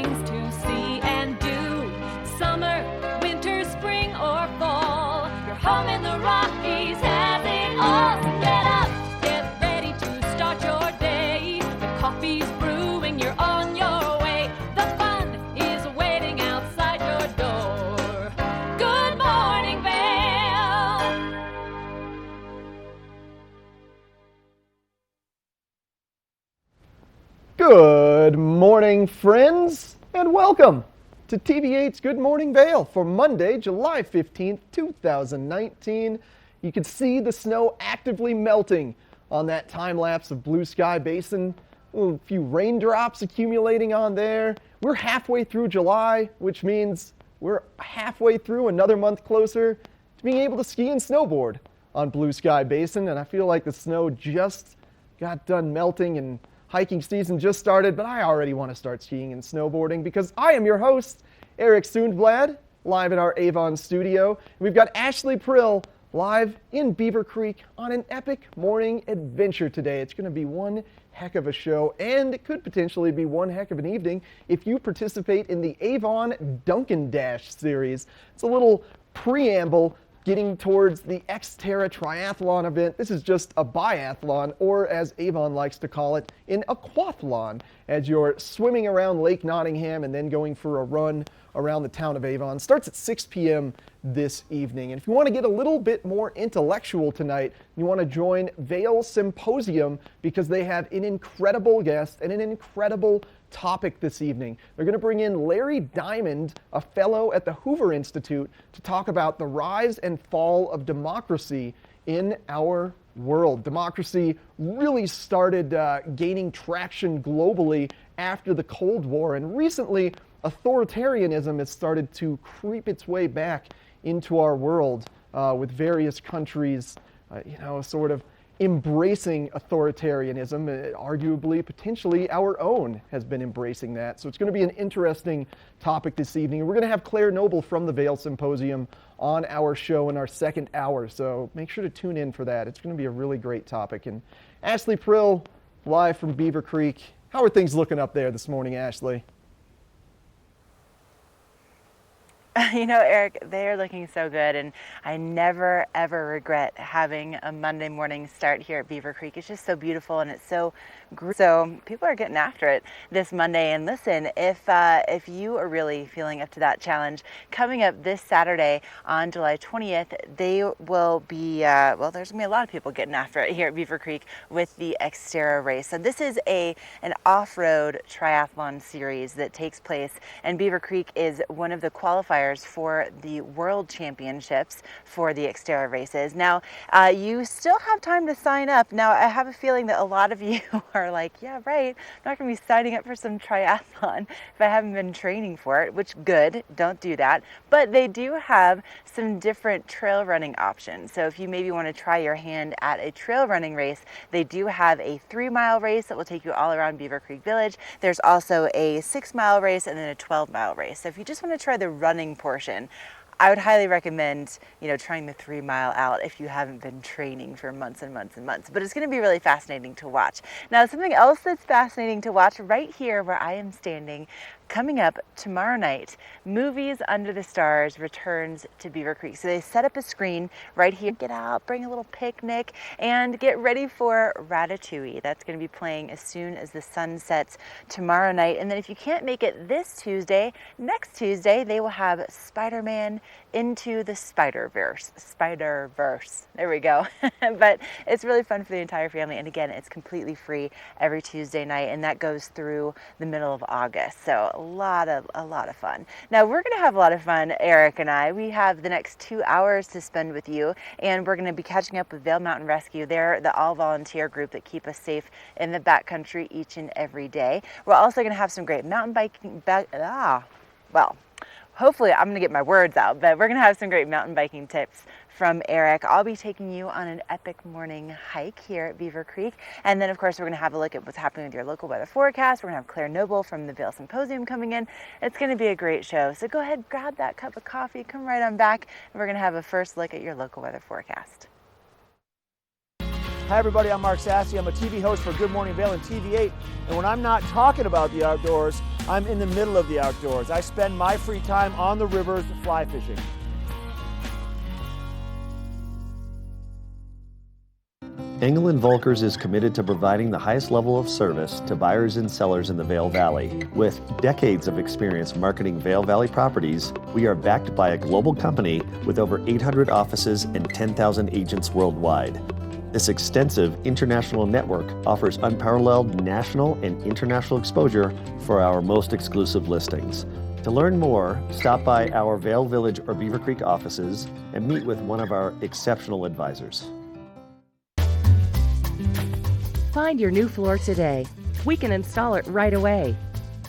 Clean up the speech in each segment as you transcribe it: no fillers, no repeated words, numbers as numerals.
things to see and do. Summer, winter, spring, or fall. Your home in the Rockies has it all. So get up, get ready to start your day. The coffee's brewing, you're on your way. The fun is waiting outside your door. Good morning, Vale. Good morning, friends, and welcome to TV8's Good Morning Vale for Monday, July 15th, 2019. You can see the snow actively melting on that time lapse of Blue Sky Basin. A few raindrops accumulating on there. We're halfway through July, which means we're halfway through another month closer to being able to ski and snowboard on Blue Sky Basin, and I feel like the snow just got done melting and hiking season just started, but I already want to start skiing and snowboarding because I am your host, Eric Sundblad, live in our Avon studio. We've got Ashley Prill live in Beaver Creek on an epic morning adventure today. It's going to be one heck of a show, and it could potentially be one heck of an evening if you participate in the Avon Dunkin' Dash series. It's a little preamble getting towards the Xterra Triathlon event. This is just a biathlon, or as Avon likes to call it, an aquathlon, as you're swimming around Lake Nottingham and then going for a run around the town of Avon. Starts at 6 p.m. this evening. And if you want to get a little bit more intellectual tonight, you want to join Vale Symposium because they have an incredible guest and an incredible topic this evening. They're going to bring in Larry Diamond, a fellow at the Hoover Institute, to talk about the rise and fall of democracy in our world. Democracy really started gaining traction globally after the Cold War, and recently authoritarianism has started to creep its way back into our world with various countries, sort of embracing authoritarianism. Arguably, potentially our own has been embracing that. So it's going to be an interesting topic this evening. We're going to have Claire Noble from the Vale Symposium on our show in our second hour. So make sure to tune in for that. It's going to be a really great topic. And Ashley Prill, live from Beaver Creek. How are things looking up there this morning, Ashley? You know, Eric, they are looking so good, and I never, ever regret having a Monday morning start here at Beaver Creek. It's just so beautiful, and it's so people are getting after it this Monday. And listen, if you are really feeling up to that challenge, coming up this Saturday on July 20th, they will be, there's going to be a lot of people getting after it here at Beaver Creek with the Xterra race. So this is an off-road triathlon series that takes place, and Beaver Creek is one of the qualifiers for the World Championships for the Xterra races. Now, you still have time to sign up. Now, I have a feeling that a lot of you are like, yeah, right, I'm not going to be signing up for some triathlon if I haven't been training for it, which good, don't do that. But they do have some different trail running options. So if you maybe want to try your hand at a trail running race, they do have a 3-mile race that will take you all around Beaver Creek Village. There's also a 6-mile race and then a 12-mile race. So if you just want to try the running portion, I would highly recommend, trying the 3-mile out if you haven't been training for months and months and months. But it's going to be really fascinating to watch. Now, something else that's fascinating to watch right here where I am standing, coming up tomorrow night, Movies Under the Stars returns to Beaver Creek. So they set up a screen right here. Get out, bring a little picnic, and get ready for Ratatouille. That's going to be playing as soon as the sun sets tomorrow night. And then if you can't make it this Tuesday, next Tuesday, they will have Spider-Man Into the Spider-Verse. There we go. But it's really fun for the entire family. And again, it's completely free every Tuesday night, and that goes through the middle of August. So a lot of fun. Now we're going to have a lot of fun, Eric and I. We have the next 2 hours to spend with you, and we're going to be catching up with Vail Mountain Rescue. They're the all-volunteer group that keep us safe in the backcountry each and every day. We're also going to have some great mountain biking. Hopefully I'm going to get my words out, but we're going to have some great mountain biking tips from Eric. I'll be taking you on an epic morning hike here at Beaver Creek. And then, of course, we're going to have a look at what's happening with your local weather forecast. We're going to have Claire Noble from the Vale Symposium coming in. It's going to be a great show. So go ahead, grab that cup of coffee, come right on back, and we're going to have a first look at your local weather forecast. Hi everybody, I'm Mark Sassy. I'm a TV host for Good Morning Vail and TV8. And when I'm not talking about the outdoors, I'm in the middle of the outdoors. I spend my free time on the rivers fly fishing. Engel & Volkers is committed to providing the highest level of service to buyers and sellers in the Vail Valley. With decades of experience marketing Vail Valley properties, we are backed by a global company with over 800 offices and 10,000 agents worldwide. This extensive international network offers unparalleled national and international exposure for our most exclusive listings. To learn more, stop by our Vail Village or Beaver Creek offices and meet with one of our exceptional advisors. Find your new floor today. We can install it right away.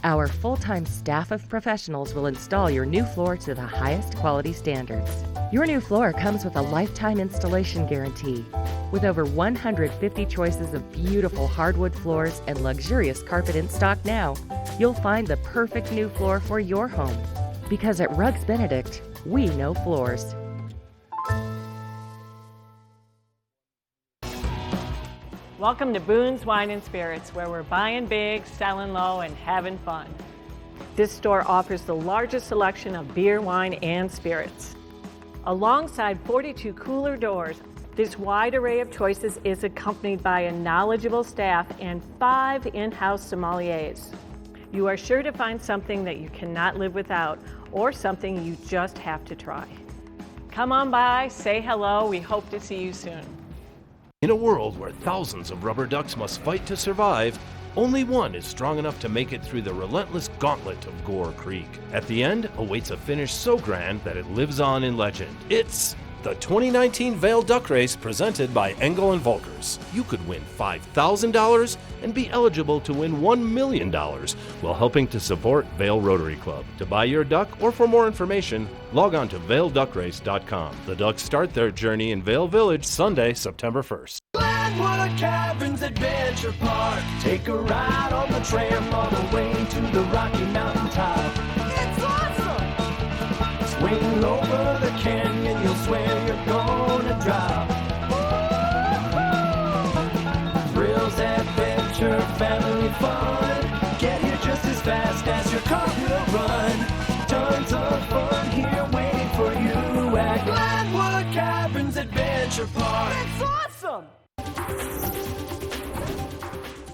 Our full-time staff of professionals will install your new floor to the highest quality standards. Your new floor comes with a lifetime installation guarantee. With over 150 choices of beautiful hardwood floors and luxurious carpet in stock now, you'll find the perfect new floor for your home. Because at Rugs Benedict, we know floors. Welcome to Boone's Wine and Spirits, where we're buying big, selling low, and having fun. This store offers the largest selection of beer, wine, and spirits. Alongside 42 cooler doors, this wide array of choices is accompanied by a knowledgeable staff and 5 in-house sommeliers. You are sure to find something that you cannot live without, or something you just have to try. Come on by, say hello, we hope to see you soon. In a world where thousands of rubber ducks must fight to survive, only one is strong enough to make it through the relentless gauntlet of Gore Creek. At the end awaits a finish so grand that it lives on in legend. It's the 2019 Vail Duck Race presented by Engel & Volkers. You could win $5,000 and be eligible to win $1 million while helping to support Vail Rotary Club. To buy your duck or for more information, log on to vailduckrace.com. The ducks start their journey in Vail Village Sunday, September 1st. Glenwood Caverns Adventure Park. Take a ride on the tram all the way to the Rocky Mountain top. It's awesome! Swing over the canyon, you'll swear you're gonna drop. Thrills, adventure, family fun. Get here just as fast as your car will run. Tons of fun here waiting for you at Glenwood Caverns Adventure Park. It's awesome!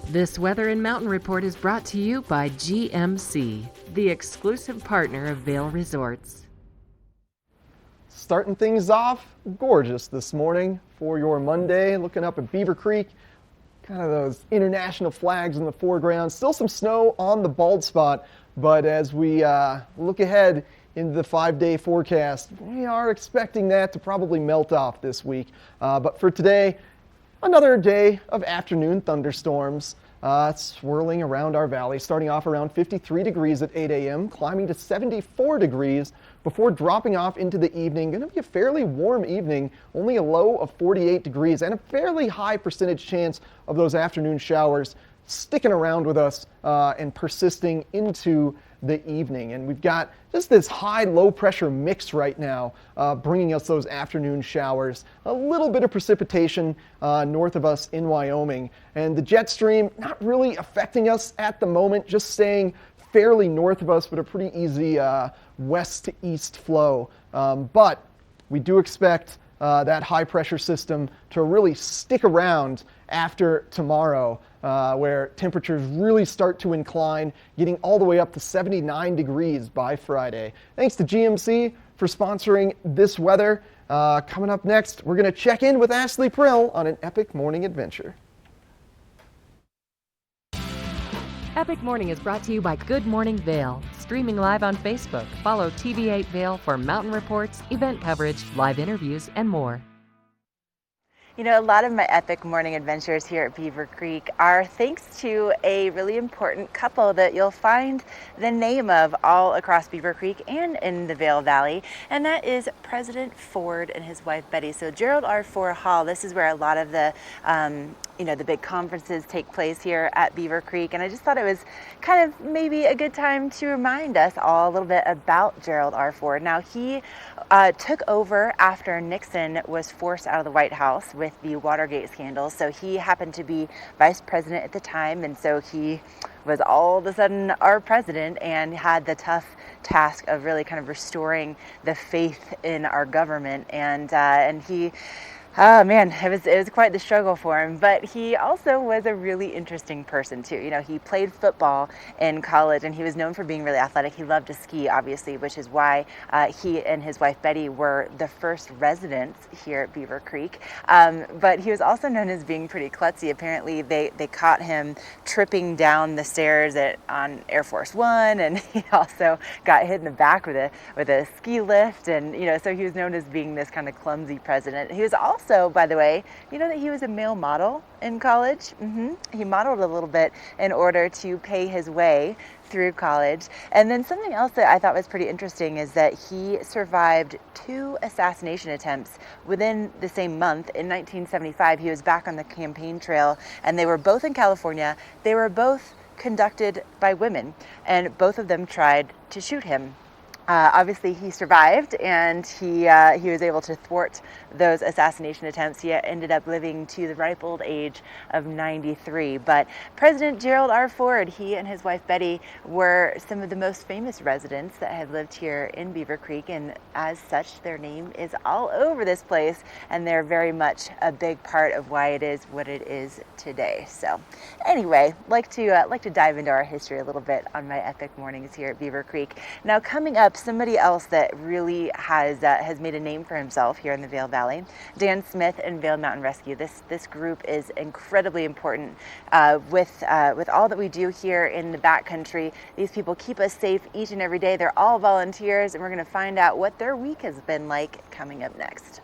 This Weather and Mountain Report is brought to you by GMC, the exclusive partner of Vail Resorts. Starting things off gorgeous this morning for your Monday. Looking up at Beaver Creek, kind of those international flags in the foreground. Still some snow on the bald spot, but as we look ahead into the 5-day forecast, we are expecting that to probably melt off this week. But for today, another day of afternoon thunderstorms swirling around our valley, starting off around 53 degrees at 8 a.m., climbing to 74 degrees before dropping off into the evening. Going to be a fairly warm evening, only a low of 48 degrees, and a fairly high percentage chance of those afternoon showers sticking around with us and persisting into the evening. And we've got just this high-low pressure mix right now bringing us those afternoon showers. A little bit of precipitation north of us in Wyoming. And the jet stream not really affecting us at the moment, just staying fairly north of us, but a pretty easy west to east flow. But we do expect that high pressure system to really stick around after tomorrow, where temperatures really start to incline, getting all the way up to 79 degrees by Friday. Thanks to GMC for sponsoring this weather. Coming up next, we're going to check in with Ashley Prill on an epic morning adventure. Epic Morning is brought to you by Good Morning Vail. Streaming live on Facebook. Follow TV8 Vail for mountain reports, event coverage, live interviews, and more. You know, a lot of my epic morning adventures here at Beaver Creek are thanks to a really important couple that you'll find the name of all across Beaver Creek and in the Vail Valley, and that is President Ford and his wife Betty. So Gerald R. Ford Hall, this is where a lot of the the big conferences take place here at Beaver Creek, and I just thought it was kind of maybe a good time to remind us all a little bit about Gerald R. Ford. Now, he took over after Nixon was forced out of the White House with the Watergate scandal. So he happened to be vice president at the time, and so he was all of a sudden our president and had the tough task of really kind of restoring the faith in our government. And he, oh man, it was quite the struggle for him. But he also was a really interesting person too. You know, he played football in college, and he was known for being really athletic. He loved to ski, obviously, which is why he and his wife Betty were the first residents here at Beaver Creek. But he was also known as being pretty klutzy. Apparently, they caught him tripping down the stairs on Air Force One, and he also got hit in the back with a ski lift. And so he was known as being this kind of clumsy president. He was also, by the way, you know that he was a male model in college? He modeled a little bit in order to pay his way through college. And then something else that I thought was pretty interesting is that he survived 2 assassination attempts within the same month. In 1975, he was back on the campaign trail, and they were both in California. They were both conducted by women, and both of them tried to shoot him. Obviously, he survived, and he was able to thwart those assassination attempts. He ended up living to the ripe old age of 93. But President Gerald R. Ford, he and his wife Betty were some of the most famous residents that have lived here in Beaver Creek, and as such, their name is all over this place, and they're very much a big part of why it is what it is today. So, anyway, like to dive into our history a little bit on my epic mornings here at Beaver Creek. Now, coming up, somebody else that really has made a name for himself here in the Vail Valley, Dan Smith and Vail Mountain Rescue. This group is incredibly important with all that we do here in the backcountry. These people keep us safe each and every day. They're all volunteers, and we're going to find out what their week has been like coming up next.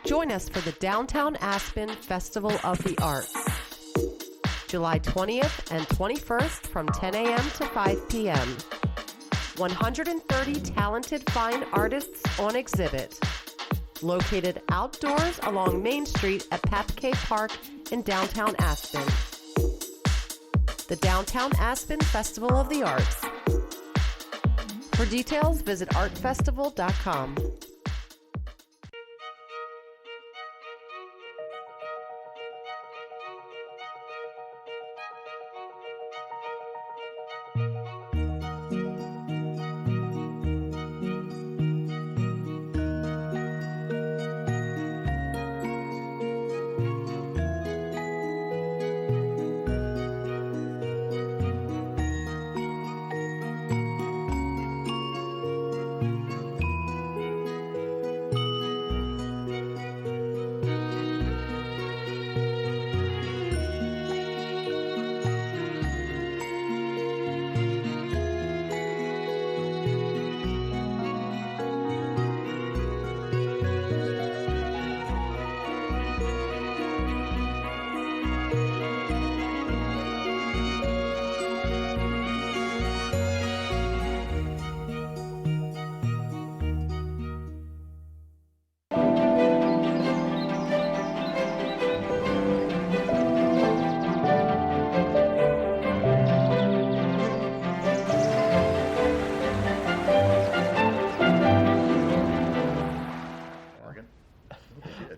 Join us for the Downtown Aspen Festival of the Arts, July 20th and 21st from 10 a.m. to 5 p.m. 130 talented fine artists on exhibit. Located outdoors along Main Street at Papke Park in downtown Aspen. The Downtown Aspen Festival of the Arts. For details, visit artfestival.com.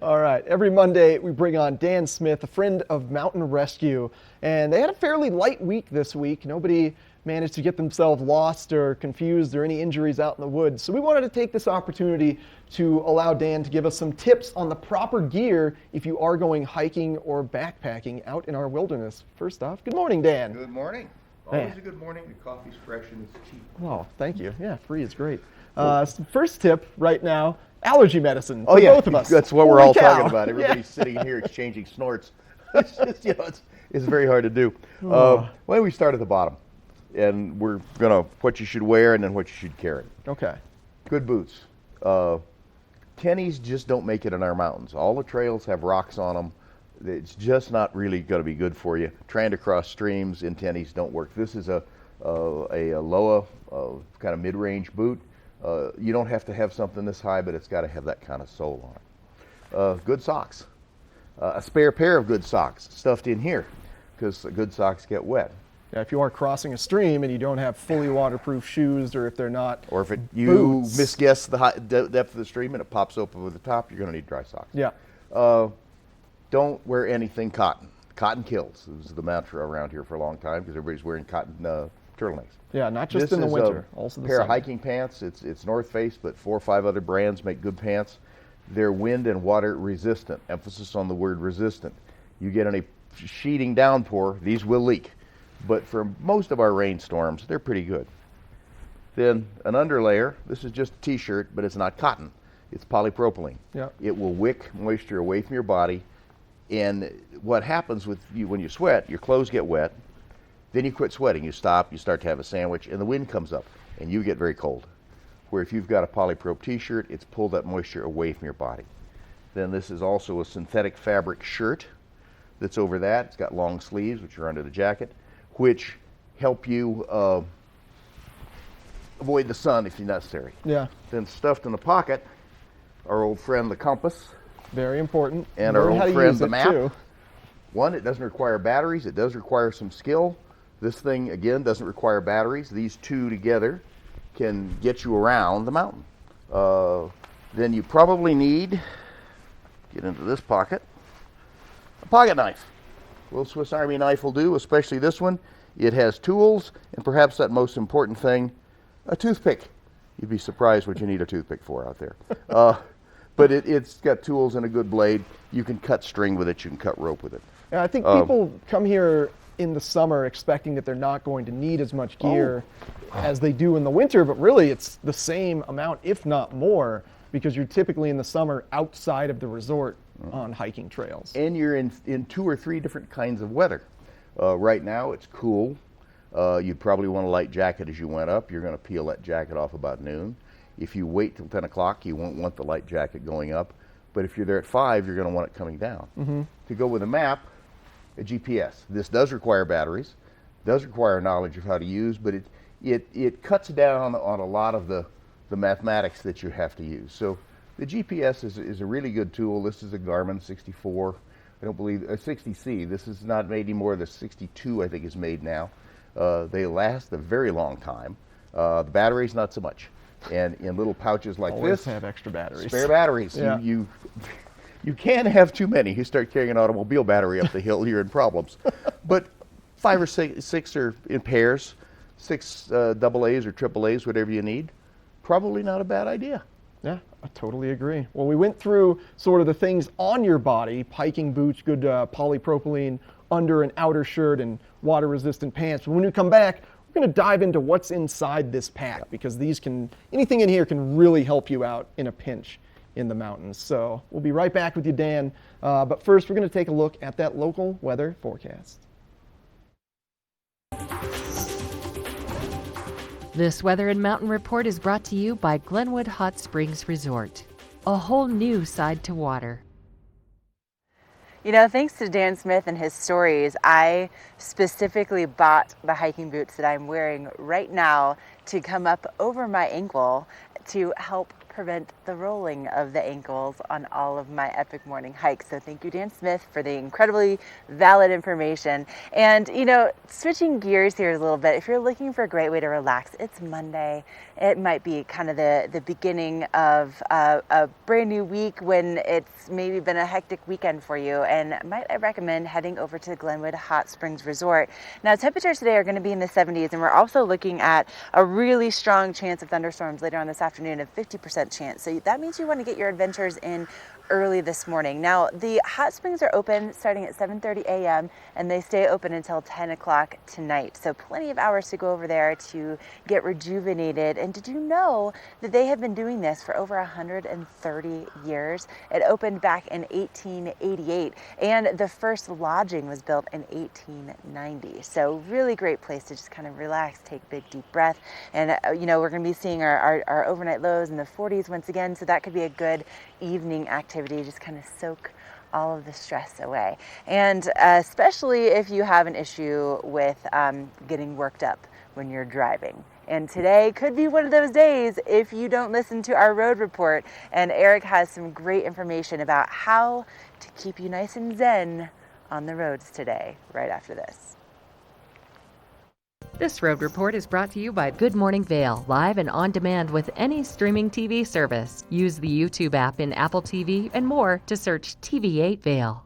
All right, every Monday we bring on Dan Smith, a friend of Mountain Rescue, and they had a fairly light week this week. Nobody managed to get themselves lost or confused or any injuries out in the woods. So we wanted to take this opportunity to allow Dan to give us some tips on the proper gear if you are going hiking or backpacking out in our wilderness. First off, good morning, Dan. Good morning. Always a good morning. The coffee's fresh and it's cheap. Oh, thank you. Yeah, free is great. First tip right now, allergy medicine for both of us. That's what we're Holy all cow. talking about. Everybody's sitting here exchanging snorts. It's just, it's very hard to do. Why don't we start at the bottom? And we're going to what you should wear and then what you should carry. Okay. Good boots. Tennies just don't make it in our mountains. All the trails have rocks on them. It's just not really going to be good for you. Trying to cross streams in tennies don't work. This is a Loa kind of mid-range boot. You don't have to have something this high, but it's got to have that kind of sole on it. Good socks. A spare pair of good socks stuffed in here because good socks get wet. Yeah, if you are crossing a stream and you don't have fully waterproof shoes, or if they're not, Or if you boots. misguess the depth of the stream and it pops open over the top, you're going to need dry socks. Yeah. Don't wear anything cotton. Cotton kills. This is the mantra around here for a long time because everybody's wearing cotton turtlenecks. Yeah, not just This in the is winter, a also the pair of summer. hiking pants. It's North Face, but 4 or 5 other brands make good pants. They're wind and water resistant. Emphasis on the word resistant. You get any sheeting downpour, these will leak. But for most of our rainstorms, they're pretty good. Then an underlayer. This is just a t-shirt, but it's not cotton. It's polypropylene. Yeah. It will wick moisture away from your body. And what happens with you when you sweat, your clothes get wet. Then you quit sweating. You stop. You start to have a sandwich, and the wind comes up, and you get very cold. Where if you've got a polyprop t-shirt, it's pulled that moisture away from your body. Then this is also a synthetic fabric shirt that's over that. It's got long sleeves, which are under the jacket, which help you avoid the sun if necessary. Yeah, Then stuffed in the pocket, our old friend the compass, very important. and our Learn how old to friend use the it, map. too. One, it doesn't require batteries. It does require some skill. This thing, again, doesn't require batteries. These two together can get you around the mountain. Then you probably need, get into this pocket, a pocket knife. A little Swiss Army knife will do, especially this one. It has tools, and perhaps that most important thing, a toothpick. You'd be surprised what you need a toothpick for out there. But it's got tools and a good blade. You can cut string with it. You can cut rope with it. Yeah, I think people come here in the summer expecting that they're not going to need as much gear as they do in the winter, but really it's the same amount, if not more, because you're typically in the summer outside of the resort on hiking trails. And you're in 2 or 3 different kinds of weather. Right now it's cool. You'd probably want a light jacket as you went up. You're going to peel that jacket off about noon. If you wait till 10 o'clock, you won't want the light jacket going up. But if you're there at 5, you're going to want it coming down. Mm-hmm. To go with a map, a GPS. This does require batteries, does require knowledge of how to use, but it cuts down on a lot of the mathematics that you have to use. So the GPS is a really good tool. This is a Garmin 64, I don't believe, a 60C. This is not made anymore. The 62, I think, is made now. They last a very long time. The batteries, not so much. And in little pouches like Always this, have extra batteries. spare batteries. Yeah. You can't have too many. You start carrying an automobile battery up the hill, you're in problems. But 5 or 6 are in pairs, 6 AA's or AAA's, whatever you need. Probably not a bad idea. Yeah, I totally agree. Well, we went through sort of the things on your body, hiking boots, good polypropylene under and outer shirt, and water-resistant pants. But when we come back, we're going to dive into what's inside this pack, because anything in here can really help you out in a pinch in the mountains. So we'll be right back with you, Dan. But first, we're going to take a look at that local weather forecast. This Weather and Mountain Report is brought to you by Glenwood Hot Springs Resort. A whole new side to water. You know, thanks to Dan Smith and his stories, I specifically bought the hiking boots that I'm wearing right now to come up over my ankle to help prevent the rolling of the ankles on all of my epic morning hikes. So thank you, Dan Smith, for the incredibly valid information. And, you know, switching gears here a little bit, if you're looking for a great way to relax, it's Monday. It might be kind of the beginning of a brand new week when it's maybe been a hectic weekend for you. And might I recommend heading over to Glenwood Hot Springs Resort. Now, temperatures today are going to be in the 70s, and we're also looking at a really strong chance of thunderstorms later on this afternoon, a 50% chance. So that means you want to get your adventures in early this morning. Now, the hot springs are open starting at 7:30 a.m. and they stay open until 10 o'clock tonight. So plenty of hours to go over there to get rejuvenated. And did you know that they have been doing this for over 130 years? It opened back in 1888, and the first lodging was built in 1890. So really great place to just kind of relax, take a big deep breath. And you know, we're going to be seeing our overnight lows in the 40s once again, so that could be a good evening activity, just kind of soak all of the stress away. And especially if you have an issue with getting worked up when you're driving. And today could be one of those days if you don't listen to our road report. And Eric has some great information about how to keep you nice and zen on the roads today, right after this. This road report is brought to you by Good Morning Vail, live and on demand with any streaming TV service. Use the YouTube app in Apple TV and more to search TV8 Vail.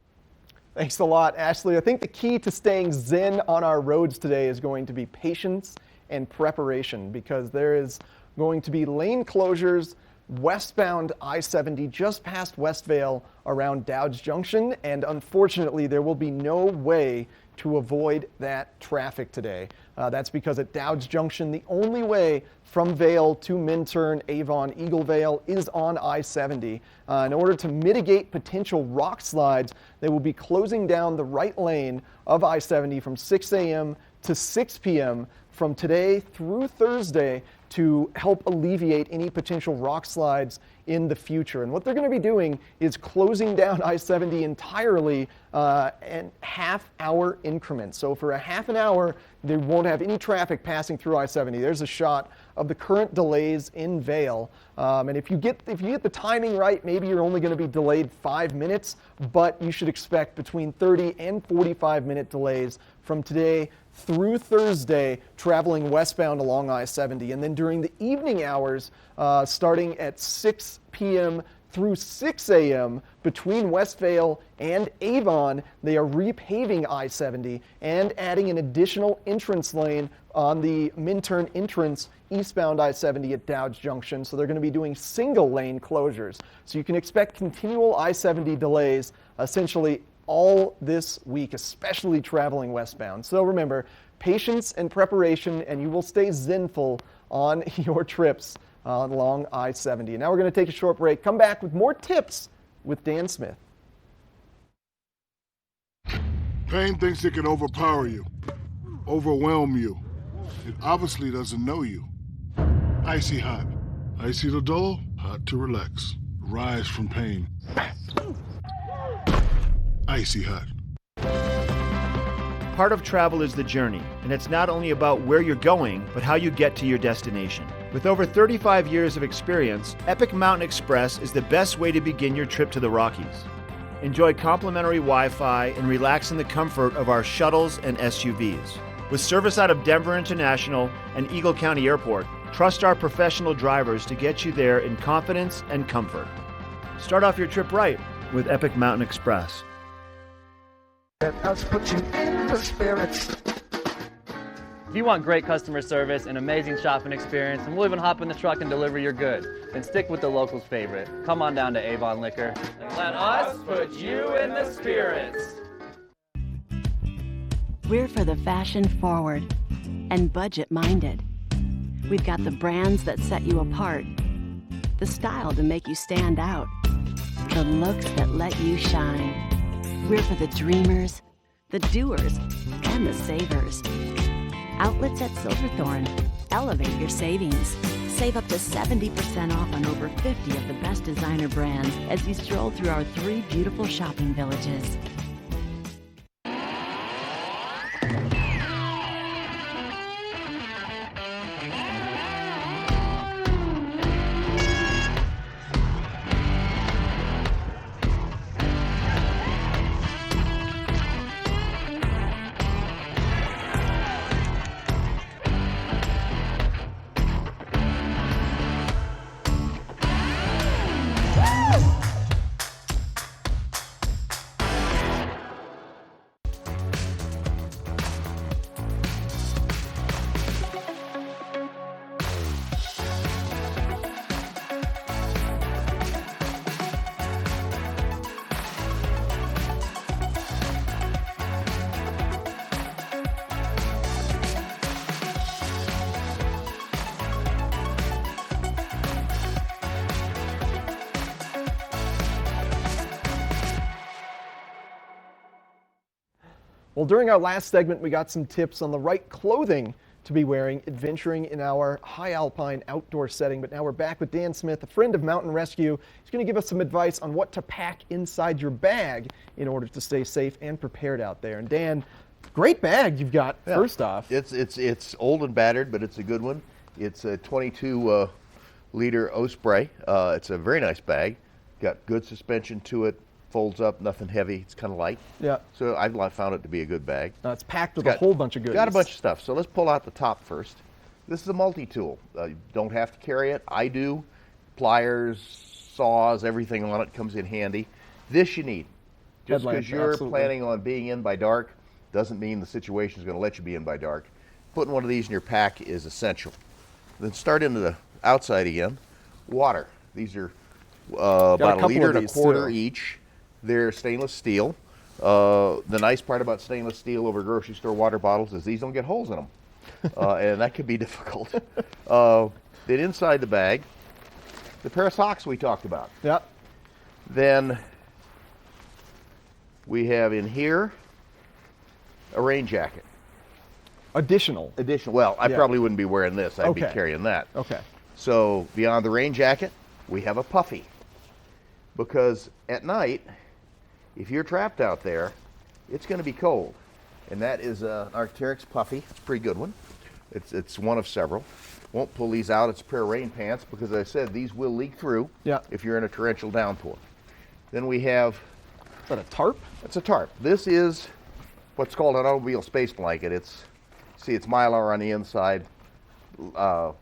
Thanks a lot, Ashley. I think the key to staying zen on our roads today is going to be patience and preparation, because there is going to be lane closures westbound I-70 just past West Vail around Dowd's Junction, and unfortunately there will be no way to avoid that traffic today. That's because at Dowd's Junction, the only way from Vail to Minturn, Avon, Eaglevale is on I-70. In order to mitigate potential rock slides, they will be closing down the right lane of I-70 from 6 a.m. to 6 p.m. from today through Thursday to help alleviate any potential rock slides in the future. And what they're going to be doing is closing down I-70 entirely in half-hour increments. So for a half an hour, they won't have any traffic passing through I-70. There's a shot of the current delays in Vail. And if you get the timing right, maybe you're only going to be delayed 5 minutes, but you should expect between 30 and 45-minute delays from today through Thursday traveling westbound along I-70. And then during the evening hours, starting at 6 p.m. through 6 a.m. between West Vail and Avon, they are repaving I-70 and adding an additional entrance lane on the Minturn entrance eastbound I-70 at Dowd's Junction. So they're going to be doing single lane closures. So you can expect continual I-70 delays essentially all this week, especially traveling westbound. So remember, patience and preparation, and you will stay zenful on your trips along I-70. Now we're going to take a short break. Come back with more tips with Dan Smith. Pain thinks it can overpower you, overwhelm you. It obviously doesn't know you. Icy hot. Icy to dull, hot to relax. Rise from pain. Icy hot. Part of travel is the journey, and it's not only about where you're going, but how you get to your destination. With over 35 years of experience, Epic Mountain Express is the best way to begin your trip to the Rockies. Enjoy complimentary Wi-Fi and relax in the comfort of our shuttles and SUVs. With service out of Denver International and Eagle County Airport, trust our professional drivers to get you there in confidence and comfort. Start off your trip right with Epic Mountain Express. Let us put you in the spirits. If you want great customer service and amazing shopping experience, and we'll even hop in the truck and deliver your goods, then stick with the locals' favorite. Come on down to Avon Liquor. Let us put you in the spirits. We're for the fashion forward and budget minded. We've got the brands that set you apart, the style to make you stand out, the looks that let you shine. We're for the dreamers, the doers, and the savers. Outlets at Silverthorne. Elevate your savings. Save up to 70% off on over 50 of the best designer brands as you stroll through our 3 beautiful shopping villages. Well, during our last segment, we got some tips on the right clothing to be wearing adventuring in our high alpine outdoor setting. But now we're back with Dan Smith, a friend of Mountain Rescue. He's going to give us some advice on what to pack inside your bag in order to stay safe and prepared out there. And Dan, great bag you've got. Yeah. First off, it's old and battered, but it's a good one. It's a 22 liter Osprey. It's a very nice bag. Got good suspension to it. folds up, nothing heavy. It's kind of light. Yeah. So I've found it to be a good bag. It's packed with a whole bunch of goodies. Got a bunch of stuff. So let's pull out the top first. This is a multi-tool. You don't have to carry it. I do. Pliers, saws, everything on it comes in handy. This you need. Just because you're planning on being in by dark doesn't mean the situation is going to let you be in by dark. Putting one of these in your pack is essential. Then start into the outside again. Water. These are about a liter and a quarter each. They're stainless steel. The nice part about stainless steel over grocery store water bottles is these don't get holes in them. And that can be difficult. Then inside the bag, the pair of socks we talked about. Yep. Then we have in here a rain jacket. Additional. Well, I probably wouldn't be wearing this. I'd be carrying that. Okay. So beyond the rain jacket, we have a puffy. Because at night, if you're trapped out there, it's going to be cold. And that is an Arc'teryx puffy. It's a pretty good one. It's one of several. Won't pull these out. It's a pair of rain pants because, as I said, these will leak through if you're in a torrential downpour. Then we have... Is that a tarp? It's a tarp. This is what's called an automobile space blanket. It's Mylar on the inside,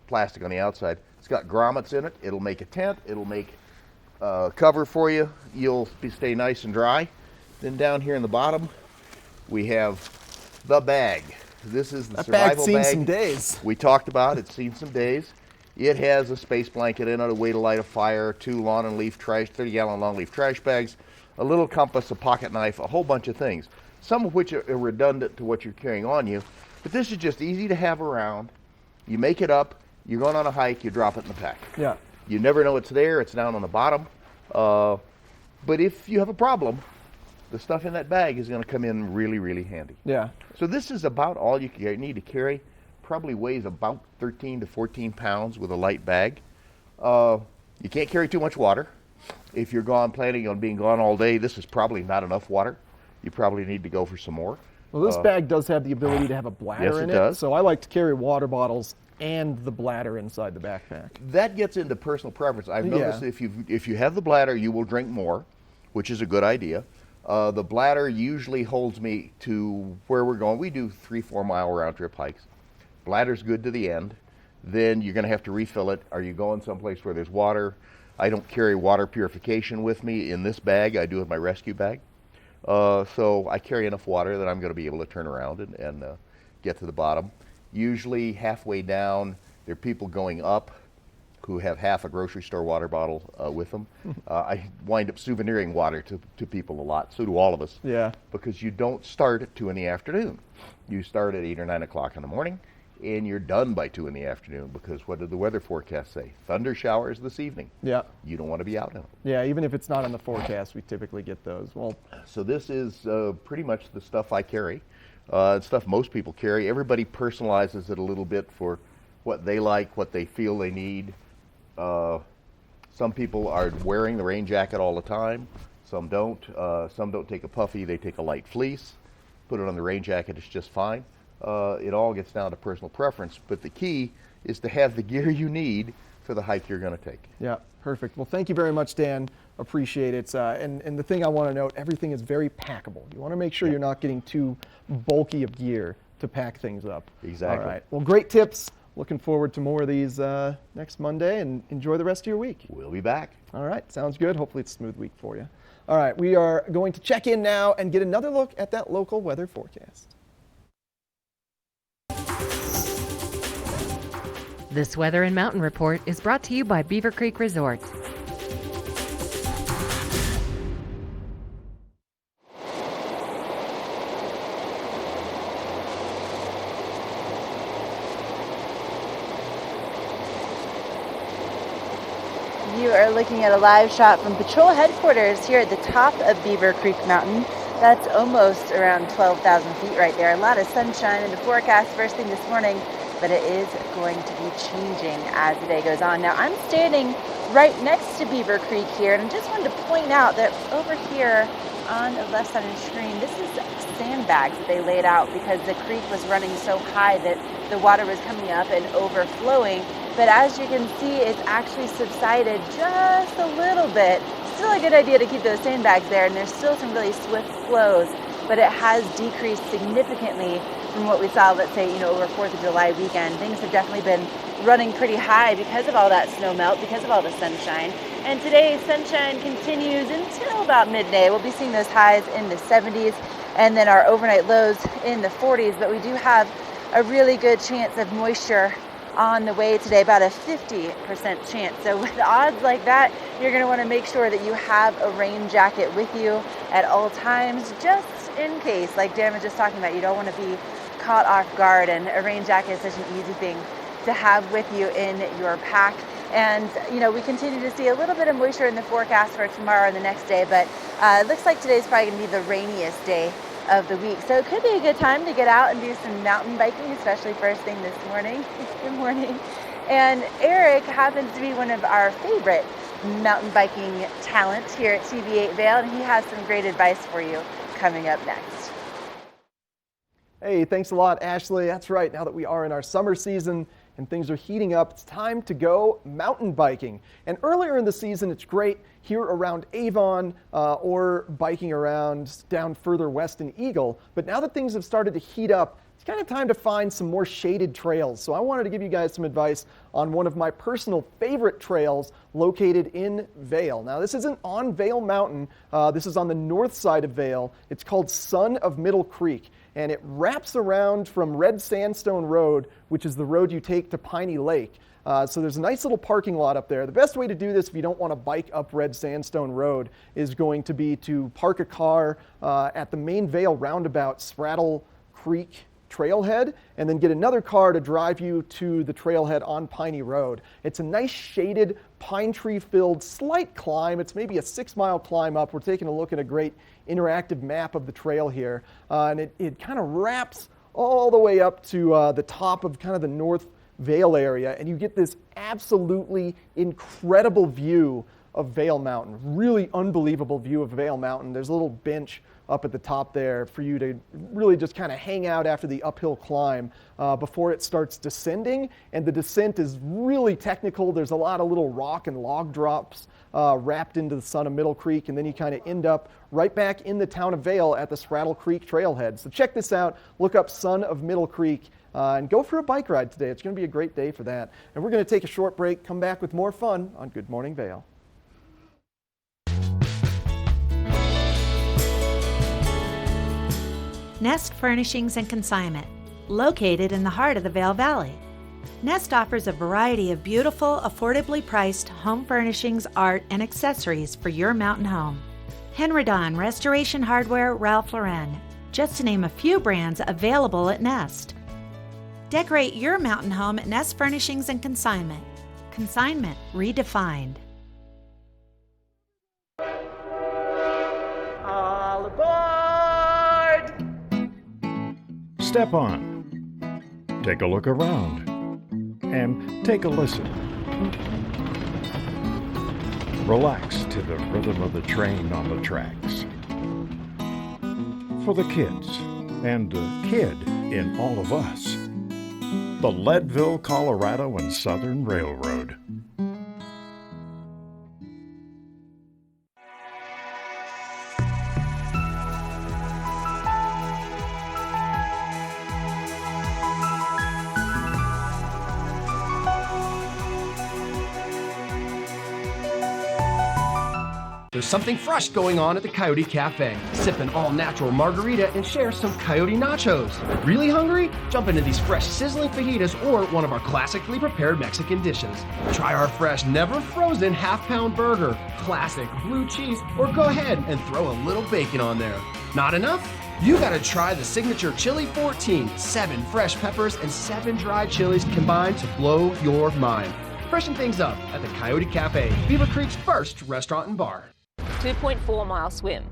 plastic on the outside. It's got grommets in it. It'll make a tent. It'll make cover for you. You'll stay nice and dry. Then down here in the bottom, we have the bag. This is the survival bag. That bag's seen some days. We talked about it's seen some days. It has a space blanket in it, a way to light a fire, 2 lawn and leaf trash, 30-gallon long leaf trash bags, a little compass, a pocket knife, a whole bunch of things, some of which are redundant to what you're carrying on you. But this is just easy to have around. You make it up. You're going on a hike. You drop it in the pack. Yeah. You never know it's there. It's down on the bottom. But if you have a problem, the stuff in that bag is going to come in really, really handy. Yeah. So this is about all you need to carry. Probably weighs about 13 to 14 pounds with a light bag. You can't carry too much water. If you're planning on being gone all day, this is probably not enough water. You probably need to go for some more. Well, this bag does have the ability to have a bladder in it. Does. So I like to carry water bottles and the bladder inside the backpack. That gets into personal preference. I've noticed if you have the bladder, you will drink more, which is a good idea. The bladder usually holds me to where we're going. We do 3-4 mile round trip hikes. Bladder's good to the end. Then you're going to have to refill it. Are you going someplace where there's water? I don't carry water purification with me in this bag. I do in my rescue bag. So I carry enough water that I'm going to be able to turn around and get to the bottom. Usually halfway down, there are people going up who have half a grocery store water bottle with them. I wind up souveniring water to people a lot. So do all of us. Yeah. Because you don't start at 2 in the afternoon. You start at 8 or 9 o'clock in the morning, and you're done by 2 in the afternoon because what did the weather forecast say? Thunder showers this evening. Yeah. You don't want to be out in them. Yeah, even if it's not in the forecast, we typically get those. Well, so this is pretty much the stuff I carry. It's stuff most people carry. Everybody personalizes it a little bit for what they like, what they feel they need. Some people are wearing the rain jacket all the time. Some don't. Some don't take a puffy. They take a light fleece. Put it on the rain jacket. It's just fine. It all gets down to personal preference. But the key is to have the gear you need for the hike you're going to take. Yeah, perfect. Well, thank you very much, Dan. Appreciate it. And the thing I want to note, everything is very packable. You want to make sure you're not getting too bulky of gear to pack things up. Exactly. All right. Well, great tips. Looking forward to more of these next Monday, and enjoy the rest of your week. We'll be back. All right. Sounds good. Hopefully it's a smooth week for you. All right. We are going to check in now and get another look at that local weather forecast. This Weather and Mountain Report is brought to you by Beaver Creek Resort. You are looking at a live shot from patrol headquarters here at the top of Beaver Creek Mountain. That's almost around 12,000 feet right there. A lot of sunshine in the forecast first thing this morning, but it is going to be changing as the day goes on. Now, I'm standing right next to Beaver Creek here, and I just wanted to point out that over here on the left side of the screen, this is sandbags that they laid out because the creek was running so high that the water was coming up and overflowing. But as you can see, it's actually subsided just a little bit. Still still a good idea to keep those sandbags there, and there's still some really swift flows, but it has decreased significantly from what we saw, let's say, over 4th of July weekend. Things have definitely been running pretty high because of all that snow melt, because of all the sunshine. And today, sunshine continues until about midday. We'll be seeing those highs in the 70s and then our overnight lows in the 40s, but we do have a really good chance of moisture on the way today, about a 50% chance. So with odds like that, you're going to want to make sure that you have a rain jacket with you at all times, just in case, like Dan was just talking about. You don't want to be caught off guard, and a rain jacket is such an easy thing to have with you in your pack. And we continue to see a little bit of moisture in the forecast for tomorrow and the next day, but it looks like today's probably going to be the rainiest day of the week. So it could be a good time to get out and do some mountain biking, especially first thing this morning. Good morning. And Eric happens to be one of our favorite mountain biking talents here at TV8 Vail, and he has some great advice for you coming up next. Hey, thanks a lot, Ashley. That's right. Now that we are in our summer season and things are heating up, it's time to go mountain biking. And earlier in the season, it's great here around Avon or biking around down further west in Eagle. But now that things have started to heat up, it's kind of time to find some more shaded trails. So I wanted to give you guys some advice on one of my personal favorite trails located in Vail. Now, this isn't on Vail Mountain. This is on the north side of Vail. It's called Son of Middle Creek, and it wraps around from Red Sandstone Road, which is the road you take to Piney Lake. So there's a nice little parking lot up there. The best way to do this if you don't want to bike up Red Sandstone Road is going to be to park a car at the main Vail roundabout, Spraddle Creek trailhead, and then get another car to drive you to the trailhead on Piney Road. It's a nice shaded, pine tree filled slight climb. It's maybe a 6-mile climb up. We're taking a look at a great interactive map of the trail here, and it kind of wraps all the way up to the top of kind of the North Vail area, and you get this absolutely incredible view of Vail Mountain. Really unbelievable view of Vail Mountain. There's a little bench up at the top there for you to really just kind of hang out after the uphill climb before it starts descending. And the descent is really technical. There's a lot of little rock and log drops wrapped into the Son of Middle Creek, and then you kind of end up right back in the town of Vail at the Spraddle Creek trailhead. So check this out. Look up Son of Middle Creek and go for a bike ride today. It's going to be a great day for that. And we're going to take a short break, come back with more fun on Good Morning Vail. Nest Furnishings and Consignment, located in the heart of the Vail Valley. Nest offers a variety of beautiful, affordably priced home furnishings, art, and accessories for your mountain home. Henredon, Restoration Hardware, Ralph Lauren, just to name a few brands available at Nest. Decorate your mountain home at Nest Furnishings and Consignment. Consignment redefined. All aboard! Step on, take a look around, and take a listen. Relax to the rhythm of the train on the tracks. For the kids, and the kid in all of us, the Leadville, Colorado and Southern Railroad. There's something fresh going on at the Coyote Cafe. Sip an all-natural margarita and share some Coyote nachos. Really hungry? Jump into these fresh sizzling fajitas or one of our classically prepared Mexican dishes. Try our fresh, never frozen half-pound burger, classic blue cheese, or go ahead and throw a little bacon on there. Not enough? You gotta try the signature Chili 14, 7 fresh peppers and 7 dried chilies combined to blow your mind. Freshen things up at the Coyote Cafe, Beaver Creek's first restaurant and bar. 2.4-mile swim,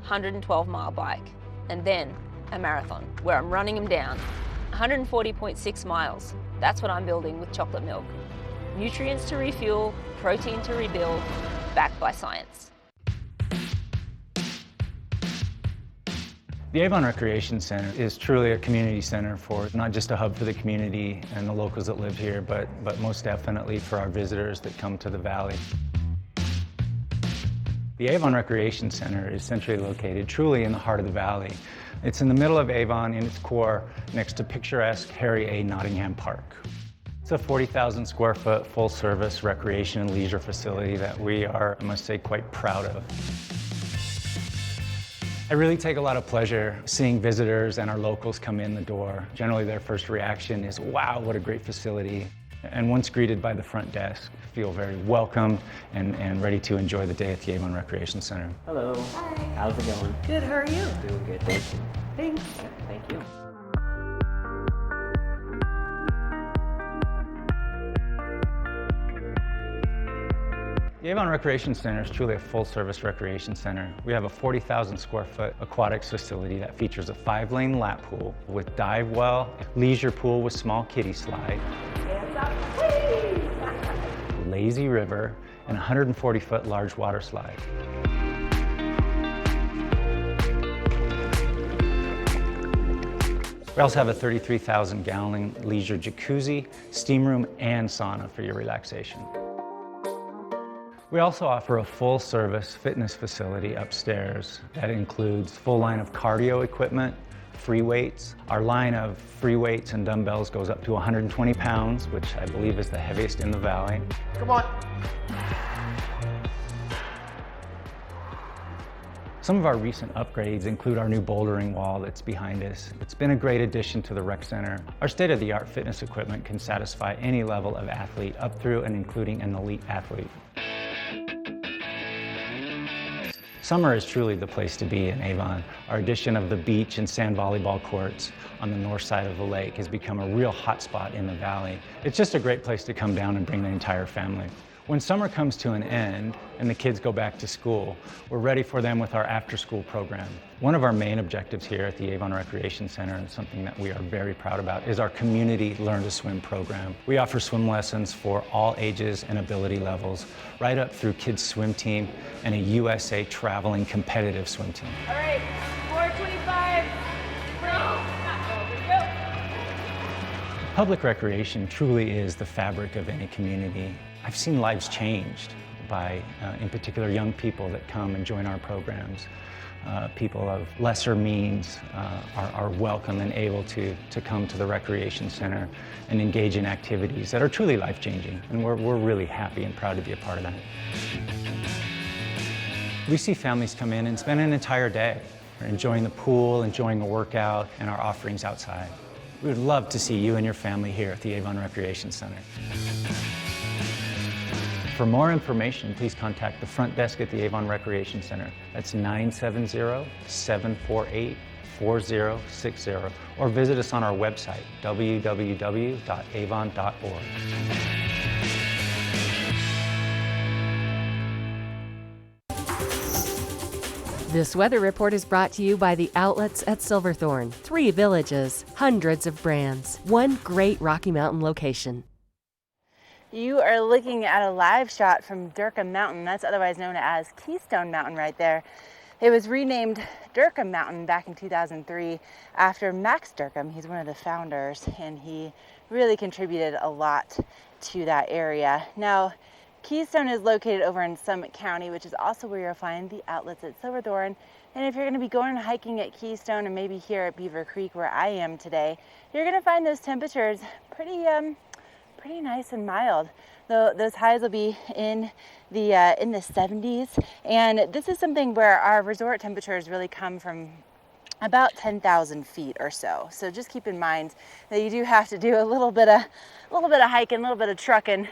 112-mile bike, and then a marathon where I'm running them down. 140.6 miles. That's what I'm building with chocolate milk. Nutrients to refuel, protein to rebuild, backed by science. The Avon Recreation Center is truly a community center for not just a hub for the community and the locals that live here, but most definitely for our visitors that come to the valley. The Avon Recreation Center is centrally located truly in the heart of the valley. It's in the middle of Avon in its core next to picturesque Harry A. Nottingham Park. It's a 40,000 square foot full service recreation and leisure facility that we are, I must say, quite proud of. I really take a lot of pleasure seeing visitors and our locals come in the door. Generally their first reaction is, wow, what a great facility. And once greeted by the front desk, feel very welcome and ready to enjoy the day at the Avon Recreation Center. Hello. Hi. How's it going? Good, how are you? Doing good, thank you. Thanks. Thank you. The Avon Recreation Center is truly a full-service recreation center. We have a 40,000 square foot aquatics facility that features a 5-lane lap pool with dive well, leisure pool with small kiddie slide, lazy river, and 140-foot large water slide. We also have a 33,000-gallon leisure jacuzzi, steam room, and sauna for your relaxation. We also offer a full-service fitness facility upstairs that includes full line of cardio equipment, free weights. Our line of free weights and dumbbells goes up to 120 pounds, which I believe is the heaviest in the valley. Come on. Some of our recent upgrades include our new bouldering wall that's behind us. It's been a great addition to the rec center. Our state-of-the-art fitness equipment can satisfy any level of athlete up through and including an elite athlete. Summer is truly the place to be in Avon. Our addition of the beach and sand volleyball courts on the north side of the lake has become a real hotspot in the valley. It's just a great place to come down and bring the entire family. When summer comes to an end and the kids go back to school, we're ready for them with our after-school program. One of our main objectives here at the Avon Recreation Center, and something that we are very proud about, is our community Learn to Swim program. We offer swim lessons for all ages and ability levels, right up through kids' swim team and a USA traveling competitive swim team. All right, 425, go. Public recreation truly is the fabric of any community. I've seen lives changed by, in particular, young people that come and join our programs. People of lesser means are welcome and able to come to the Recreation Center and engage in activities that are truly life-changing, and we're really happy and proud to be a part of that. We see families come in and spend an entire day enjoying the pool, enjoying a workout, and our offerings outside. We would love to see you and your family here at the Avon Recreation Center. For more information, please contact the front desk at the Avon Recreation Center. That's 970-748-4060, or visit us on our website, www.avon.org. This weather report is brought to you by the outlets at Silverthorne. 3 villages, hundreds of brands, one great Rocky Mountain location. You are looking at a live shot from Durham Mountain. That's otherwise known as Keystone Mountain right there. It was renamed Durham Mountain back in 2003 after Max Durham. He's one of the founders, and he really contributed a lot to that area. Now, Keystone is located over in Summit County, which is also where you'll find the outlets at Silverthorne. And if you're going to be going hiking at Keystone and maybe here at Beaver Creek where I am today, you're going to find those temperatures pretty nice and mild. Those highs will be in the 70s, and this is something where our resort temperatures really come from about 10,000 feet or so. So just keep in mind that you do have to do a little bit of hiking, a little bit of trucking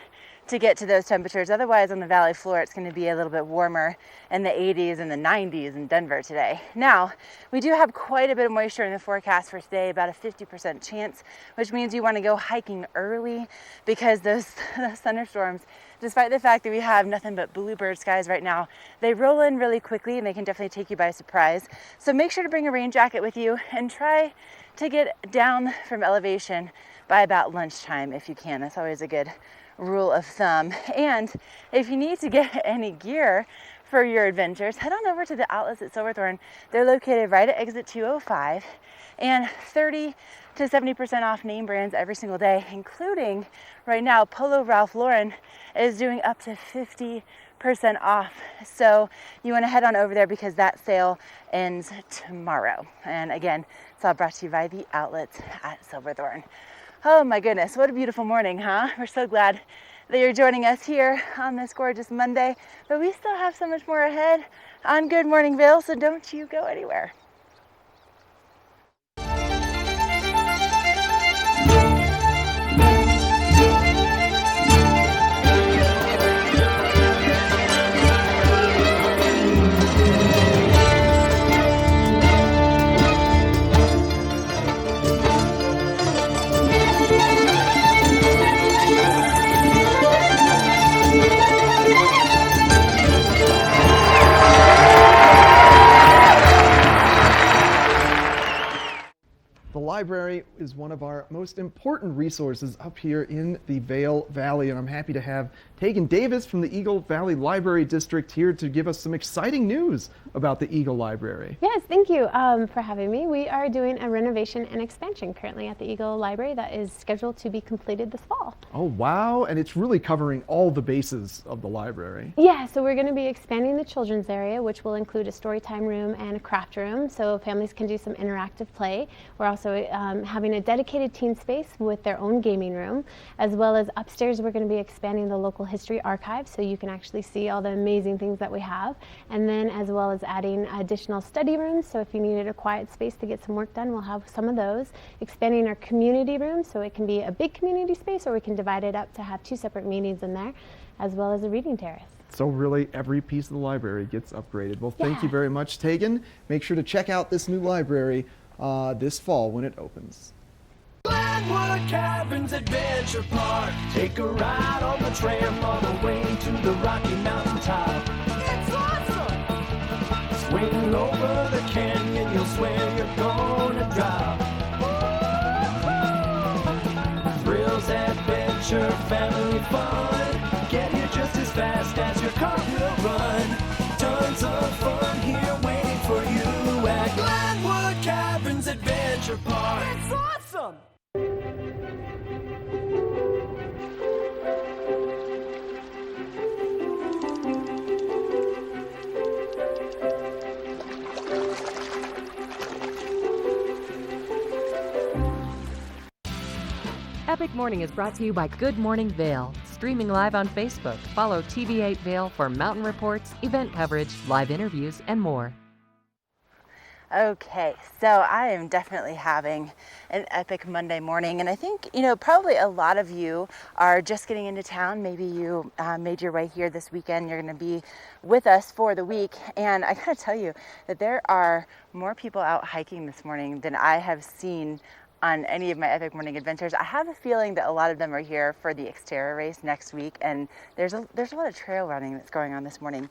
to get to those temperatures. Otherwise, on the valley floor, it's going to be a little bit warmer in the 80s and the 90s in Denver today. Now, we do have quite a bit of moisture in the forecast for today, about a 50% chance, which means you want to go hiking early because those thunderstorms, despite the fact that we have nothing but bluebird skies right now, they roll in really quickly and they can definitely take you by surprise. So make sure to bring a rain jacket with you and try to get down from elevation by about lunchtime if you can. That's always a good rule of thumb. And if you need to get any gear for your adventures, head on over to the outlets at Silverthorne. They're located right at exit 205, and 30 to 70% off name brands every single day, including right now Polo Ralph Lauren is doing up to 50% off. So you want to head on over there because that sale ends tomorrow. And again, it's all brought to you by the outlets at Silverthorne. Oh my goodness, what a beautiful morning, huh? We're so glad that you're joining us here on this gorgeous Monday, but we still have so much more ahead on Good Morning Vail, so don't you go anywhere. The library is one of our most important resources up here in the Vail Valley, and I'm happy to have Tegan Davis from the Eagle Valley Library District here to give us some exciting news about the Eagle Library. Yes, thank you for having me. We are doing a renovation and expansion currently at the Eagle Library that is scheduled to be completed this fall. Oh wow, and it's really covering all the bases of the library. Yeah, so we're going to be expanding the children's area, which will include a story time room and a craft room, so families can do some interactive play. We're also having a dedicated teen space with their own gaming room, as well as upstairs we're going to be expanding the local history archive so you can actually see all the amazing things that we have, and then as well as adding additional study rooms, so if you needed a quiet space to get some work done, we'll have some of those. Expanding our community room so it can be a big community space, or we can divide it up to have 2 separate meetings in there, as well as a reading terrace. So really every piece of the library gets upgraded. Well, thank you very much, Tegan. Make sure to check out this new library this fall when it opens. Glenwood Caverns Adventure Park. Take a ride on the tram all the way to the Rocky Mountain top. It's awesome! Swing over the canyon, you'll swear you're gonna drop. Thrills, adventure, family fun. Get here just as fast as your car will run. Tons of fun here waiting for you at Glenwood Caverns Adventure Park. It's awesome! Epic Morning is brought to you by Good Morning Vail. Streaming live on Facebook. Follow TV8 Vail for mountain reports, event coverage, live interviews, and more. Okay, so I am definitely having an epic Monday morning, and I think, probably a lot of you are just getting into town. Maybe you made your way here this weekend. You're going to be with us for the week, and I gotta tell you that there are more people out hiking this morning than I have seen on any of my epic morning adventures. I have a feeling that a lot of them are here for the Xterra race next week, and there's a lot of trail running that's going on this morning.